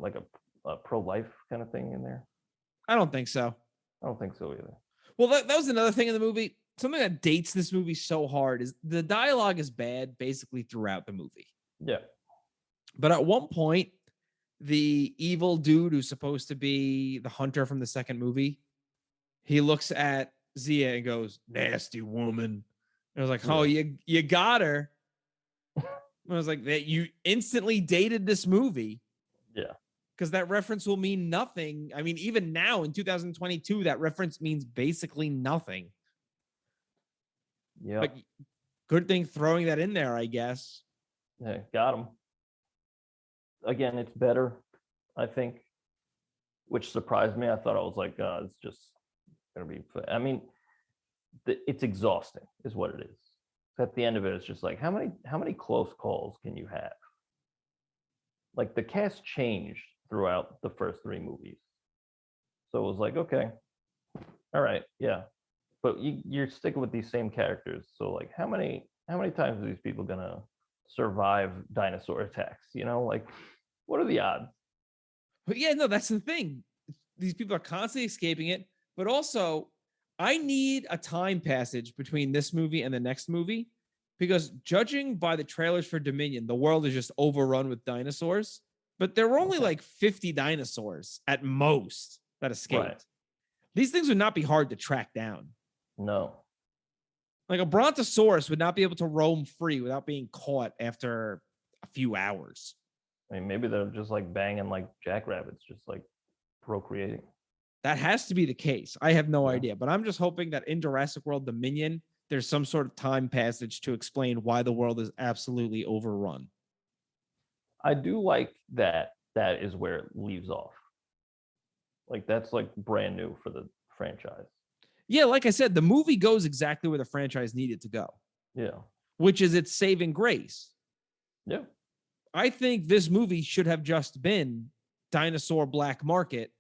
pro-life kind of thing in there? I don't think so. I don't think so either. Well, that was another thing in the movie. Something that dates this movie so hard is the dialogue is bad basically throughout the movie. Yeah. But at one point, the evil dude who's supposed to be the hunter from the second movie, he looks at Zia and goes, "Nasty woman." And I was like, "Oh, you got her." I was like, "That you instantly dated this movie." Yeah. Because that reference will mean nothing. I mean, even now in 2022, that reference means basically nothing. Yeah. But good thing throwing that in there, I guess. Yeah, got him. Again, it's better, I think, which surprised me. I thought I was like, it's just gonna be. I mean, it's exhausting, is what it is. At the end of it, it's just like, how many close calls can you have? Like the cast changed throughout the first 3 movies, so it was like, okay, all right, yeah, but you're sticking with these same characters. So like, how many times are these people gonna survive dinosaur attacks? You know, like, what are the odds? But yeah, no, that's the thing. These people are constantly escaping it. But also, I need a time passage between this movie and the next movie, because judging by the trailers for Dominion, the world is just overrun with dinosaurs. But there were only like 50 dinosaurs at most that escaped. Right. These things would not be hard to track down. No. Like a brontosaurus would not be able to roam free without being caught after a few hours. I mean, maybe they're just like banging like jackrabbits, just like procreating. That has to be the case. I have no idea, but I'm just hoping that in Jurassic World Dominion, there's some sort of time passage to explain why the world is absolutely overrun. I do like that is where it leaves off. Like, that's like brand new for the franchise. Yeah, like I said, the movie goes exactly where the franchise needed to go. Yeah. Which is its saving grace. Yeah. I think this movie should have just been Dinosaur Black Market.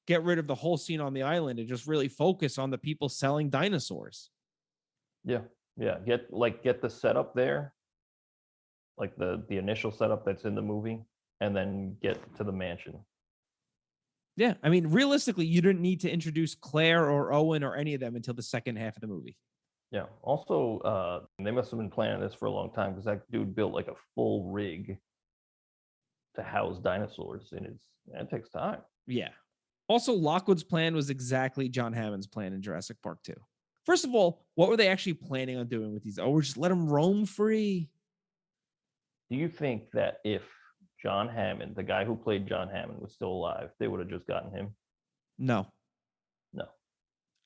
Get rid of the whole scene on the island and just really focus on the people selling dinosaurs. Yeah. Yeah. Get the setup there, like the initial setup that's in the movie, and then get to the mansion. Yeah. I mean, realistically, you didn't need to introduce Claire or Owen or any of them until the second half of the movie. Yeah. Also, they must have been planning this for a long time, because that dude built like a full rig to house dinosaurs it takes time. Yeah. Also, Lockwood's plan was exactly John Hammond's plan in Jurassic Park 2. First of all, what were they actually planning on doing with these? Oh, we're just let them roam free. Do you think that if John Hammond, the guy who played John Hammond, was still alive, they would have just gotten him? No. No.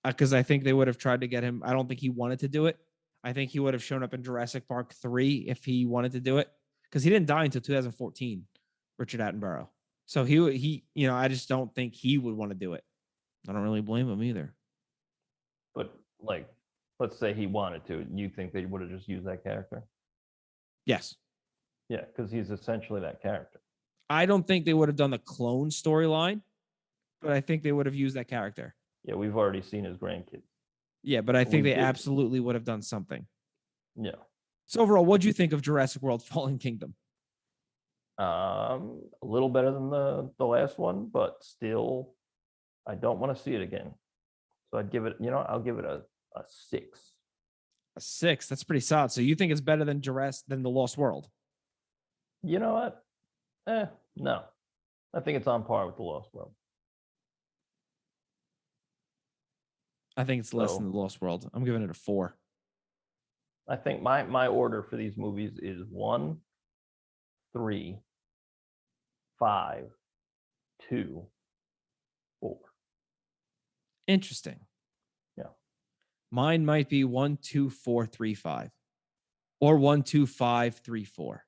Because I think they would have tried to get him. I don't think he wanted to do it. I think he would have shown up in Jurassic Park 3 if he wanted to do it, because he didn't die until 2014, Richard Attenborough. So he, I just don't think he would want to do it. I don't really blame him either. But like, let's say he wanted to, you think they would have just used that character? Yes. Yeah, because he's essentially that character. I don't think they would have done the clone storyline, but I think they would have used that character. Yeah, we've already seen his grandkids. Yeah, but I think they absolutely would have done something. Yeah. So overall, what do you think of Jurassic World: Fallen Kingdom? A little better than the last one, but still, I don't want to see it again. So I'd give it, I'll give it a A 6. A 6. That's pretty solid. So you think it's better than The Lost World? You know what? No. I think it's on par with The Lost World. I think it's less than The Lost World. I'm giving it a 4. I think my order for these movies is 1, 3, 5, 2, 4. Interesting. Yeah. Mine might be 1, 2, 4, 3, 5. Or 1, 2, 5, 3, 4.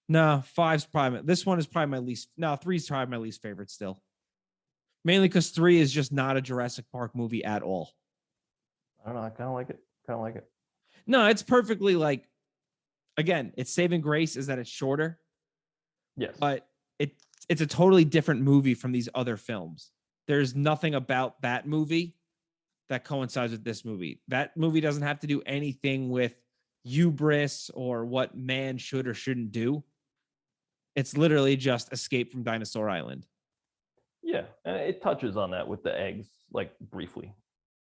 No, 5's probably this one is probably my least. No, 3's probably my least favorite still. Mainly because 3 is just not a Jurassic Park movie at all. I don't know. I kind of like it. No, it's perfectly like, again, its saving grace is that it's shorter. Yes. But it's a totally different movie from these other films. There's nothing about that movie that coincides with this movie. That movie doesn't have to do anything with hubris or what man should or shouldn't do. It's literally just Escape from Dinosaur Island. Yeah, and it touches on that with the eggs, like briefly,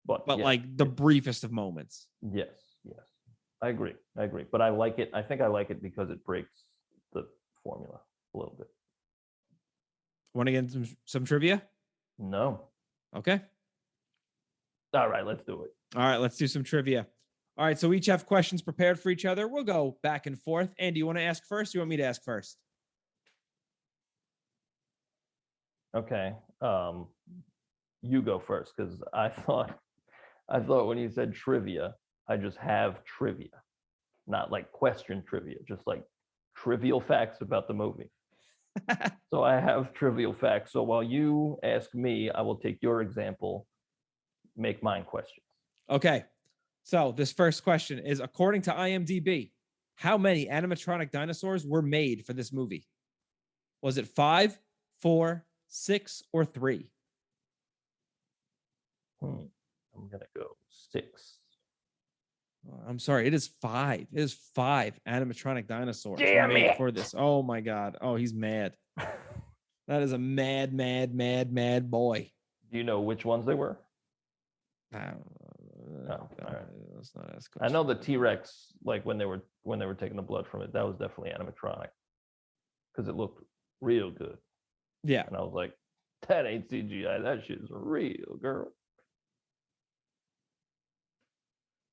but yeah, like the briefest of moments. Yes, I agree. But I like it. I think I like it because it breaks the formula a little bit. Want to get into some trivia? No. Okay. All right, let's do it. All right, let's do some trivia. All right, so we each have questions prepared for each other. We'll go back and forth. Andy, you want to ask first? Or you want me to ask first? Okay. You go first, because I thought when you said trivia, I just have trivia, not like question trivia, just like trivial facts about the movie. So I have trivial facts. So while you ask me, I will take your example, make mine questions. Okay. So this first question is, according to IMDb, how many animatronic dinosaurs were made for this movie? Was it 5, 4, 6, or 3? I'm going to go 6. I'm sorry. It is 5. It is 5 animatronic dinosaurs made for this. Oh my God. Oh, he's mad. That is a mad boy. Do you know which ones they were? No, all right. Let's not ask I know the T-Rex, like when they were taking the blood from it, that was definitely animatronic because it looked real good. Yeah. And I was like, that ain't CGI. That shit is real, girl.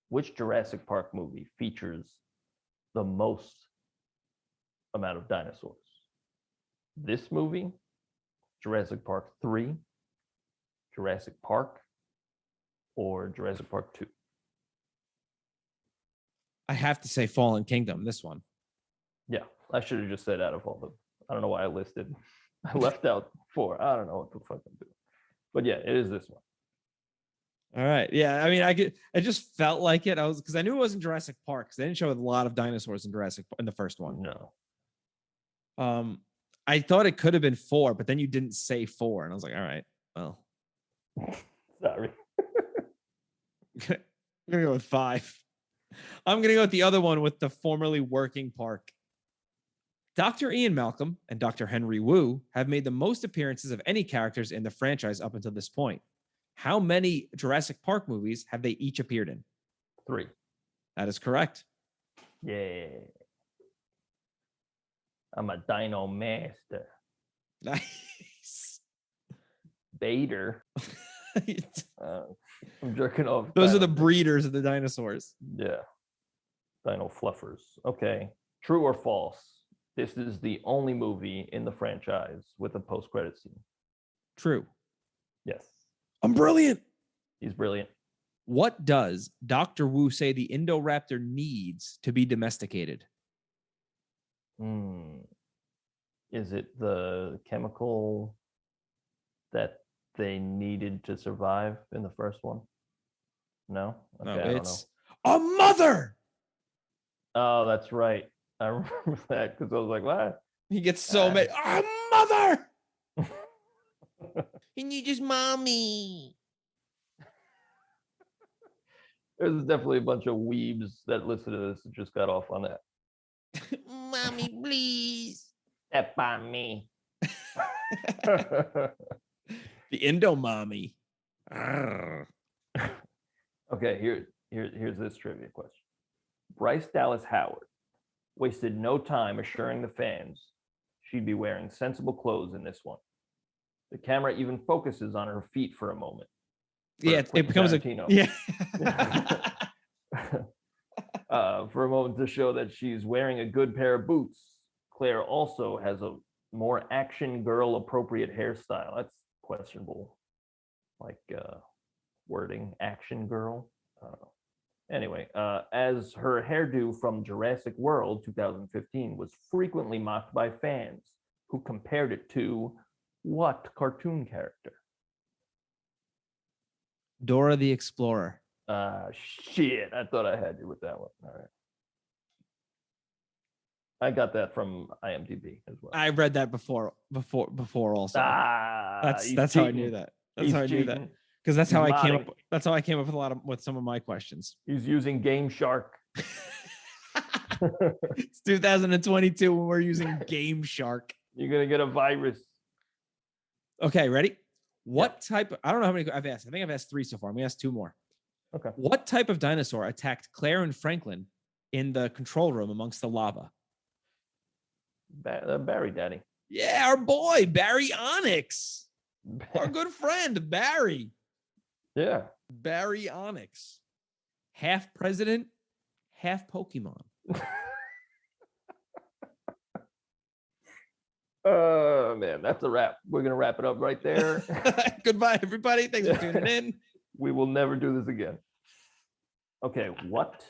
Which Jurassic Park movie features the most amount of dinosaurs? This movie, Jurassic Park 3, Jurassic Park, or Jurassic Park 2? I have to say Fallen Kingdom, this one. Yeah, I should have just said out of all them. I don't know why I listed. I left out 4. I don't know what the fuck I'm doing. But yeah, it is this one. All right. Yeah. I mean, I just felt like it. Because I knew it wasn't Jurassic Park, because they didn't show a lot of dinosaurs in the first one. No. I thought it could have been 4, but then you didn't say 4. And I was like, all right, well. Sorry. I'm going to go with 5. I'm going to go with the other one with the formerly working park. Dr. Ian Malcolm and Dr. Henry Wu have made the most appearances of any characters in the franchise up until this point. How many Jurassic Park movies have they each appeared in? 3. That is correct. Yeah. I'm a dino master. Nice. Bader. I'm jerking off. Those are the breeders of the dinosaurs. Yeah. Dino fluffers. Okay. True or false? This is the only movie in the franchise with a post-credit scene. True. Yes. I'm brilliant. He's brilliant. What does Dr. Wu say the IndoRaptor needs to be domesticated? Is it the chemical that they needed to survive in the first one? No? Okay, No, I don't it's a mother. Oh, that's right. I remember that because I was like, what? He gets so mad. A mother. And you just mommy. There's definitely a bunch of weebs that listen to this and just got off on that. Mommy, please. Step on me. The Indo mommy. Arr. Okay, here's this trivia question. Bryce Dallas Howard wasted no time assuring the fans she'd be wearing sensible clothes in this one. The camera even focuses on her feet for a moment. Yeah, it becomes Tarantino. For a moment to show that she's wearing a good pair of boots. Claire also has a more action girl appropriate hairstyle. That's questionable, like wording, action girl. I don't know. Anyway, as her hairdo from Jurassic World 2015 was frequently mocked by fans who compared it to what cartoon character? Dora the Explorer. Shit, I thought I had you with that one. All right. I got that from IMDb as well. I read that before also. That's how I knew that. That's how I knew that. Because that's how I came up. That's how I came up with some of my questions. He's using Game Shark. It's 2022 when we're using Game Shark. You're gonna get a virus. Okay, ready? What type? I don't know how many I've asked. I think I've asked 3 so far. I'm gonna ask 2 more. Okay. What type of dinosaur attacked Claire and Franklin in the control room amongst the lava? Barry Daddy. Yeah, our boy Barry Onyx, our good friend Barry. Yeah. Barry Onyx, half president, half Pokemon. Oh man, that's a wrap. We're gonna wrap it up right there. Goodbye, everybody. Thanks for tuning in. We will never do this again. Okay, what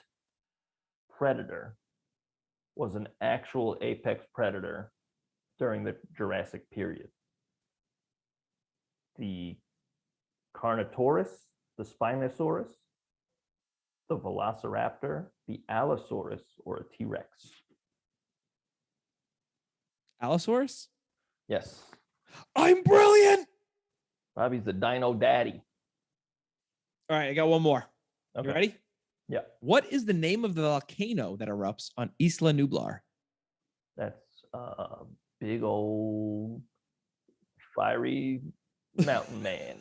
predator was an actual apex predator during the Jurassic period? The Carnotaurus, the Spinosaurus, the Velociraptor, the Allosaurus, or a T-Rex? Allosaurus? Yes. I'm brilliant. Robbie's the Dino Daddy. All right, I got one more. Okay. You ready? Yeah. What is the name of the volcano that erupts on Isla Nublar? That's a big old fiery mountain man.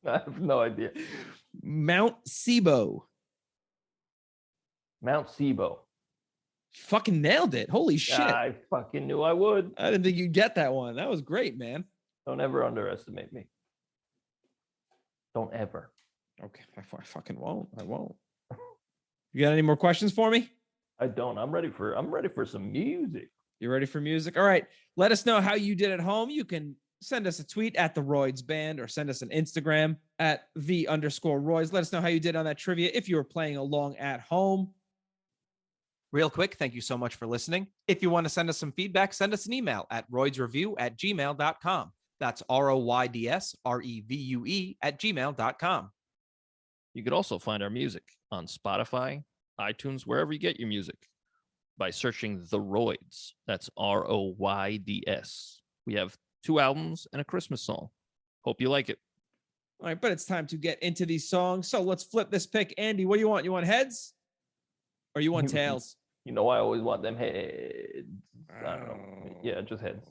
I have no idea. Mount Sibo. Mount Sibo. You fucking nailed it. Holy shit. I fucking knew I would. I didn't think you'd get that one. That was great, man. Don't ever underestimate me. Don't ever. Okay, I fucking won't. I won't. You got any more questions for me? I don't. I'm ready for some music. You ready for music? All right. Let us know how you did at home. You can send us a tweet at TheRoydsBand or send us an Instagram at @the_Royds. Let us know how you did on that trivia if you were playing along at home. Real quick, thank you so much for listening. If you want to send us some feedback, send us an email at roydsreview@gmail.com. That's ROYDSREVUE@gmail.com. You could also find our music on Spotify, iTunes, wherever you get your music by searching The Royds. That's ROYDS. We have 2 albums and a Christmas song. Hope you like it. All right, but it's time to get into these songs. So let's flip this pick. Andy, what do you want? You want heads or you want tails? You know, I always want them heads. I don't know. Yeah, just heads.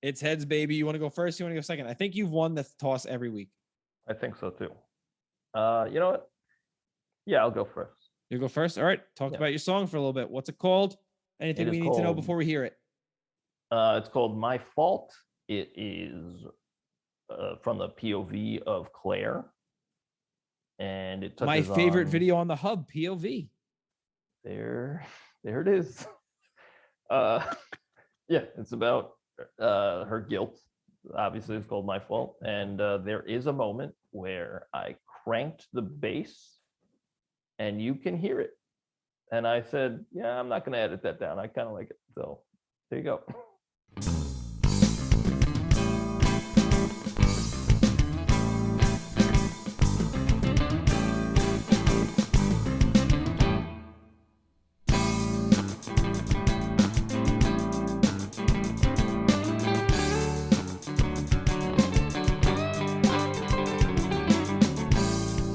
It's heads, baby. You want to go first? You want to go second? I think you've won the toss every week. I think so too. You know what? Yeah, I'll go first. You go first? All right. Talk about your song for a little bit. What's it called? Anything we need to know before we hear it? It's called My Fault. It is from the POV of Claire. And it touches my favorite video on the hub, POV. There it is. Yeah, it's about her guilt. Obviously, it's called My Fault. And there is a moment where I cranked the bass and you can hear it. And I said, yeah, I'm not going to edit that down. I kind of like it. So there you go.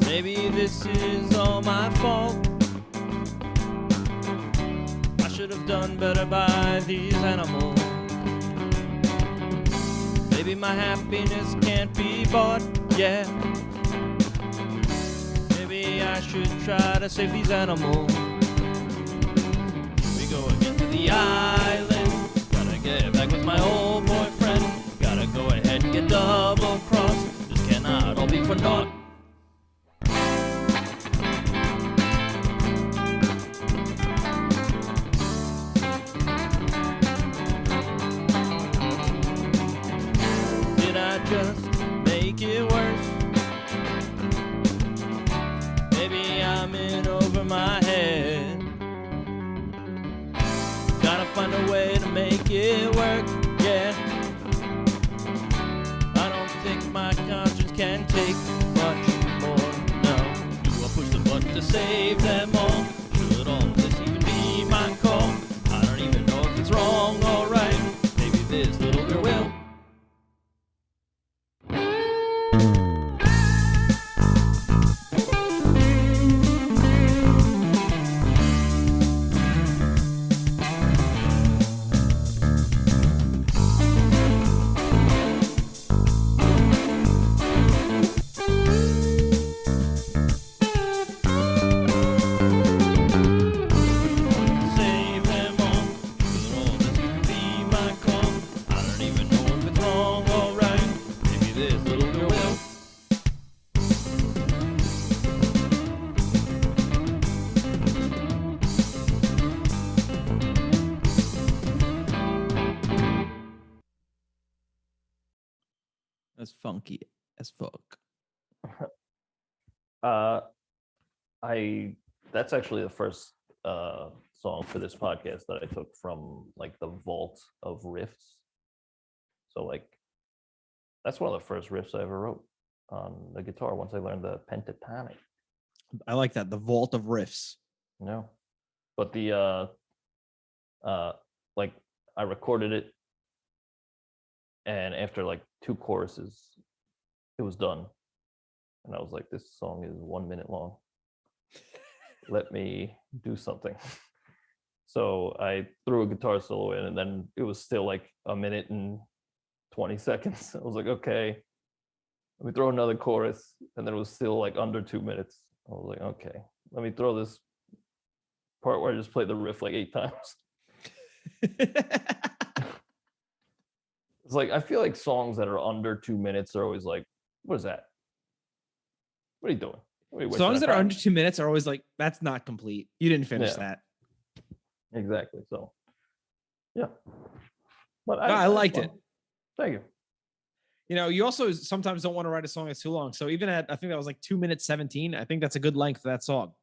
Maybe this is all my fault. I should have done better by these animals. Maybe my happiness can't be bought, yeah. Maybe I should try to save these animals. We go again to the island. Gotta get back with my old boyfriend. Gotta go ahead and get double crossed. This cannot all be for naught. Did I just make it worse? Maybe I'm in over my head. Gotta find a way to make it work, yeah. I don't think my conscience can take much more, no. Do I push the button to save them all? Should all this even be my call? I don't even know if it's wrong or right. Maybe this little girl will. Save them all. Should all this even be my call? I don't even know if it's wrong or right. Maybe this little girl will. That's funky as fuck. That's actually the first song for this podcast that I took from like the vault of riffs. So like that's one of the first riffs I ever wrote on the guitar once I learned the pentatonic. I like that. The vault of riffs. No. But the like I recorded it, and after like 2 choruses it was done. And I was like, this song is 1 minute long. Let me do something. So I threw a guitar solo in, and then it was still like 1 minute and 20 seconds. I was like, okay, let me throw another chorus, and then it was still like under 2 minutes. I was like, okay, let me throw this part where I just played the riff like 8 times. It's like, I feel like songs that are under 2 minutes are always like, what is that? What are you doing? What are you wasting Songs my that are time? under 2 minutes are always like, that's not complete. You didn't finish Yeah. that. Exactly. So, yeah. But No, I liked well, it. Thank you. You know, you also sometimes don't want to write a song that's too long. So even at, I think that was like 2 minutes 17. I think that's a good length for that song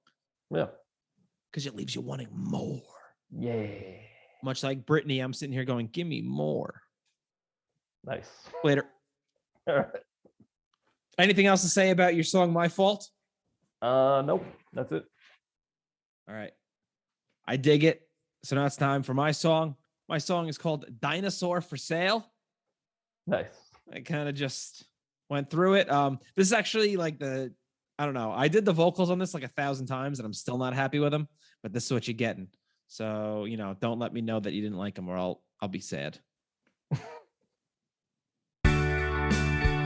Yeah. because it leaves you wanting more. Yeah. Much like Britney, I'm sitting here going, give me more. Nice. Later. All right. Anything else to say about your song, My Fault? Nope. That's it. All right. I dig it. So now it's time for my song. My song is called Dinosaur for Sale. Nice. I kind of just went through it. This is actually like I don't know. I did the vocals on this like 1,000 times and I'm still not happy with them, but this is what you're getting. So, you know, don't let me know that you didn't like them or I'll be sad.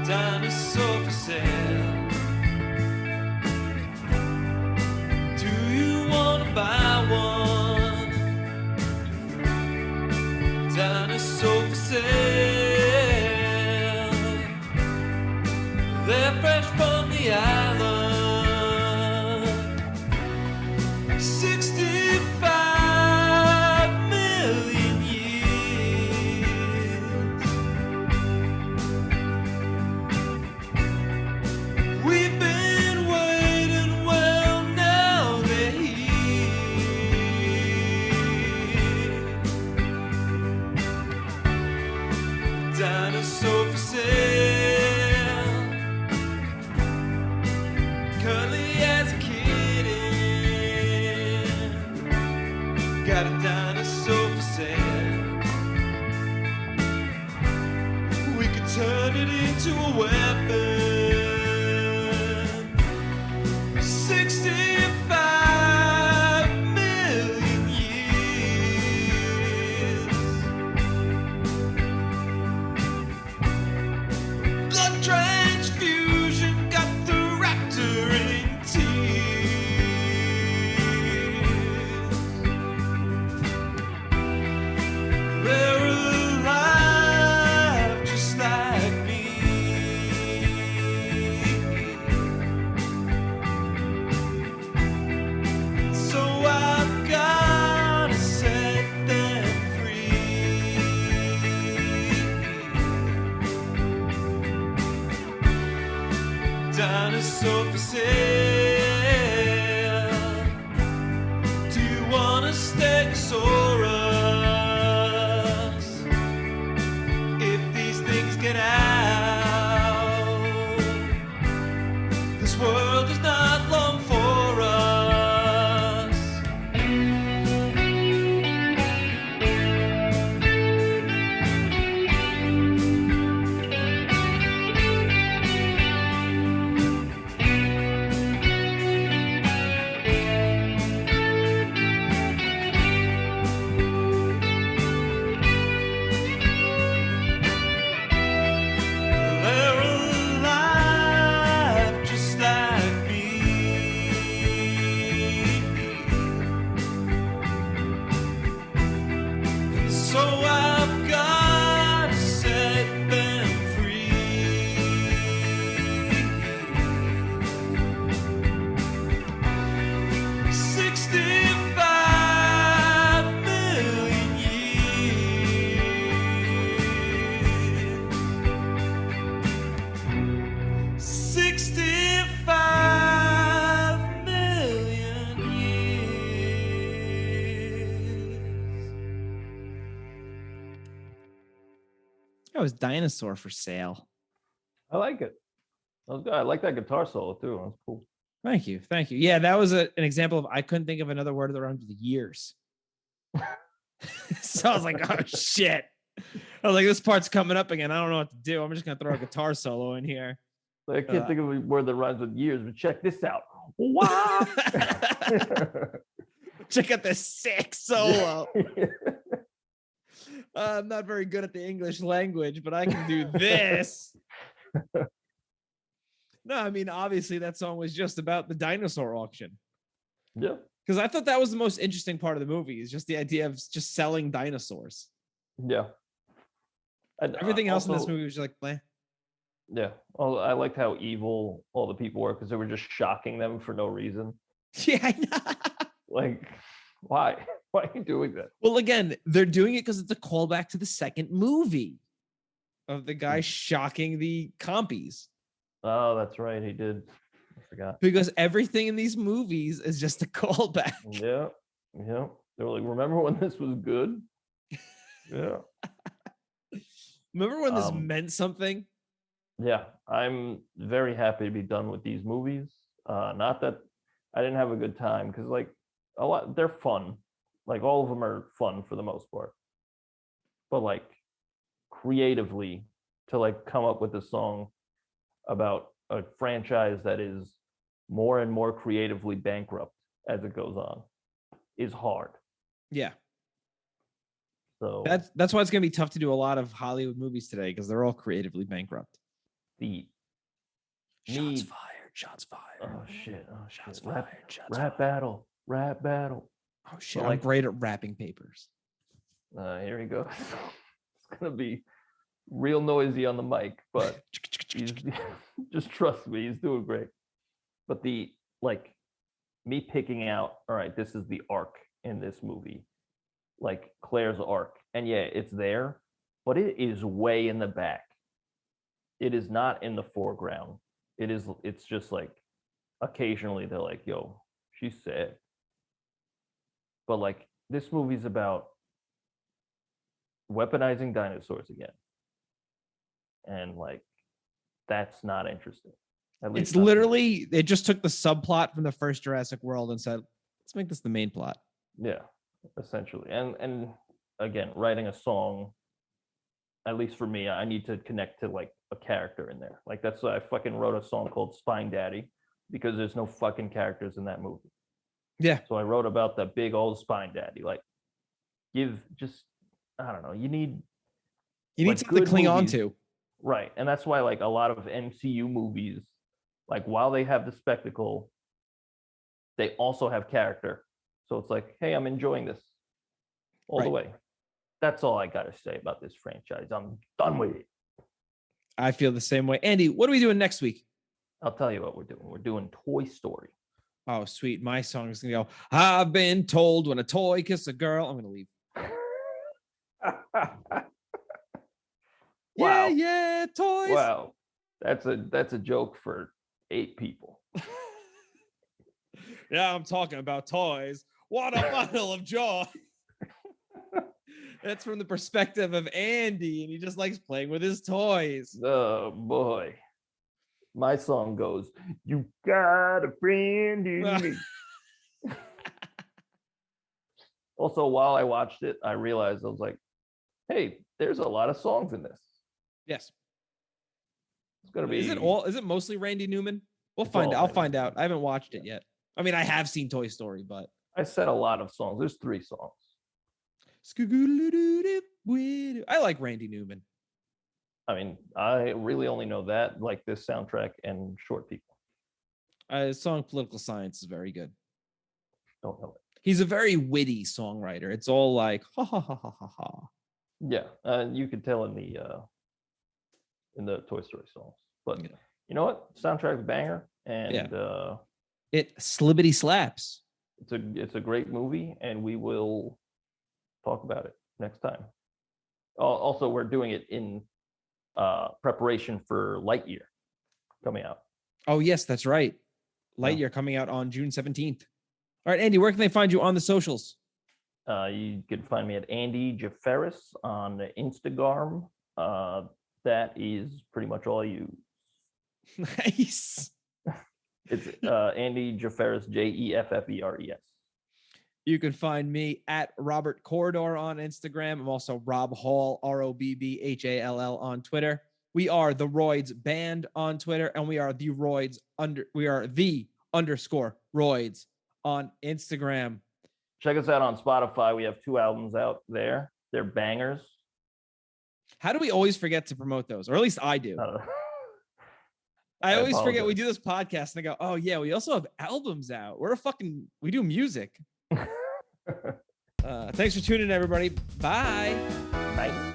Dinosaur for sale. Do you want to buy one? Dinosaur for sale. They're fresh from the island. 65 million years. We've been waiting, well, now they're here. Dinosaur for sale. Curly as a kitten. Got a dinosaur for sale. We could turn it into a weapon. 65 million years. Dinosaur for sale. Do you want a Stegosaurus? If these things get out, this world is not long for us. They're alive just like me. So I've got to set them free. 65 million years. 65 million years. That was Dinosaur for Sale. I like it. That was good. I like that guitar solo too. That was cool. Thank you. Thank you. Yeah, that was an example of I couldn't think of another word that rhymed with years. So I was like, oh shit. I was like, this part's coming up again. I don't know what to do. I'm just gonna throw a guitar solo in here. I can't think of a word that rhymes with years, but check this out. Wow. Check out this sick solo. I'm not very good at the English language, but I can do this. No, I mean, obviously that song was just about the dinosaur auction. Yeah. Because I thought that was the most interesting part of the movie, is just the idea of just selling dinosaurs. Yeah. And Everything else in this also- movie was just like, bleh. Yeah. Well, I liked how evil all the people were because they were just shocking them for no reason. Yeah, I know. Like, why? Why are you doing that? Well, again, they're doing it because it's a callback to the second movie of the guy shocking the compies. Oh, that's right. He did. I forgot. Because everything in these movies is just a callback. Yeah. Yeah. They were like, remember when this was good? Yeah. Remember when this meant something? Yeah. I'm very happy to be done with these movies. Not that I didn't have a good time, because like a lot, they're fun. Like all of them are fun for the most part. But like creatively, to like come up with a song about a franchise that is more and more creatively bankrupt as it goes on is hard. Yeah. So That's why it's gonna be tough to do a lot of Hollywood movies today, because they're all creatively bankrupt. the Shots need- fired. Shots fired. oh shit, Shots rap, fired. Shots rap fired. battle. Oh shit! But, I'm like- great at wrapping papers. Here he goes. It's gonna be real noisy on the mic, but he's just trust me, he's doing great. But the like me picking out, all right, this is the arc in this movie, like Claire's arc, and yeah, it's there, but it is way in the back. It is not in the foreground. It's just like occasionally they're like, yo, she's sad. But like this movie's about weaponizing dinosaurs again. And like that's not interesting. At least It's not to me. literally, they just took the subplot from the first Jurassic World and said, let's make this the main plot. Yeah, essentially. And again, writing a song, at least for me, I need to connect to like a character in there. Like that's why I fucking wrote a song called Spine Daddy, because there's no fucking characters in that movie. Yeah. So I wrote about that big old Spine Daddy. Like I don't know, you need like, something to good cling on movies. to. Right. And that's why like a lot of MCU movies, like while they have the spectacle, they also have character. So it's like, hey, I'm enjoying this all the Right. way. That's all I got to say about this franchise. I'm done with it. I feel the same way. Andy, what are we doing next week? I'll tell you what we're doing. We're doing Toy Story. Oh, sweet. My song is going to go, I've been told when a toy kisses a girl. I'm going to leave. Wow. Yeah, toys. Wow. That's a joke for 8 people. Yeah, I'm talking about toys. What a bundle of joy. That's from the perspective of Andy, and he just likes playing with his toys. Oh boy. My song goes, "You got a friend in me." Also, while I watched it, I realized I was like, hey, there's a lot of songs in this. Yes. It's gonna be. Is it mostly Randy Newman? We'll find out. I'll find out. I haven't watched it yet. I mean, I have seen Toy Story, but I said a lot of songs. There's 3 songs. I like Randy Newman. I mean, I really only know that, like this soundtrack and Short People. His song Political Science is very good. Don't know it. He's a very witty songwriter. It's all like ha ha ha ha ha ha. Yeah, you could tell in the Toy Story songs. But Yeah. you know what? Soundtrack's banger, and It slibbity slaps. it's a great movie, and we will talk about it next time. Also, we're doing it in preparation for Lightyear coming out. Oh yes, that's right. Lightyear coming out on June 17th. All right, Andy, where can they find you on the socials? You can find me at Andy Jafaris on Instagram. That is pretty much all I use. Nice. It's Andy Jafaris, Jefferes. You can find me at Robert Corridor on Instagram. I'm also Rob Hall, ROBBHALL on Twitter. We are the Royds Band on Twitter, and we are the _Royds on Instagram. Check us out on Spotify. We have 2 albums out there. They're bangers. How do we always forget to promote those? Or at least I do. I always forget we do this podcast and I go, oh yeah, we also have albums out. We do music. Thanks for tuning in, everybody. Bye. Bye.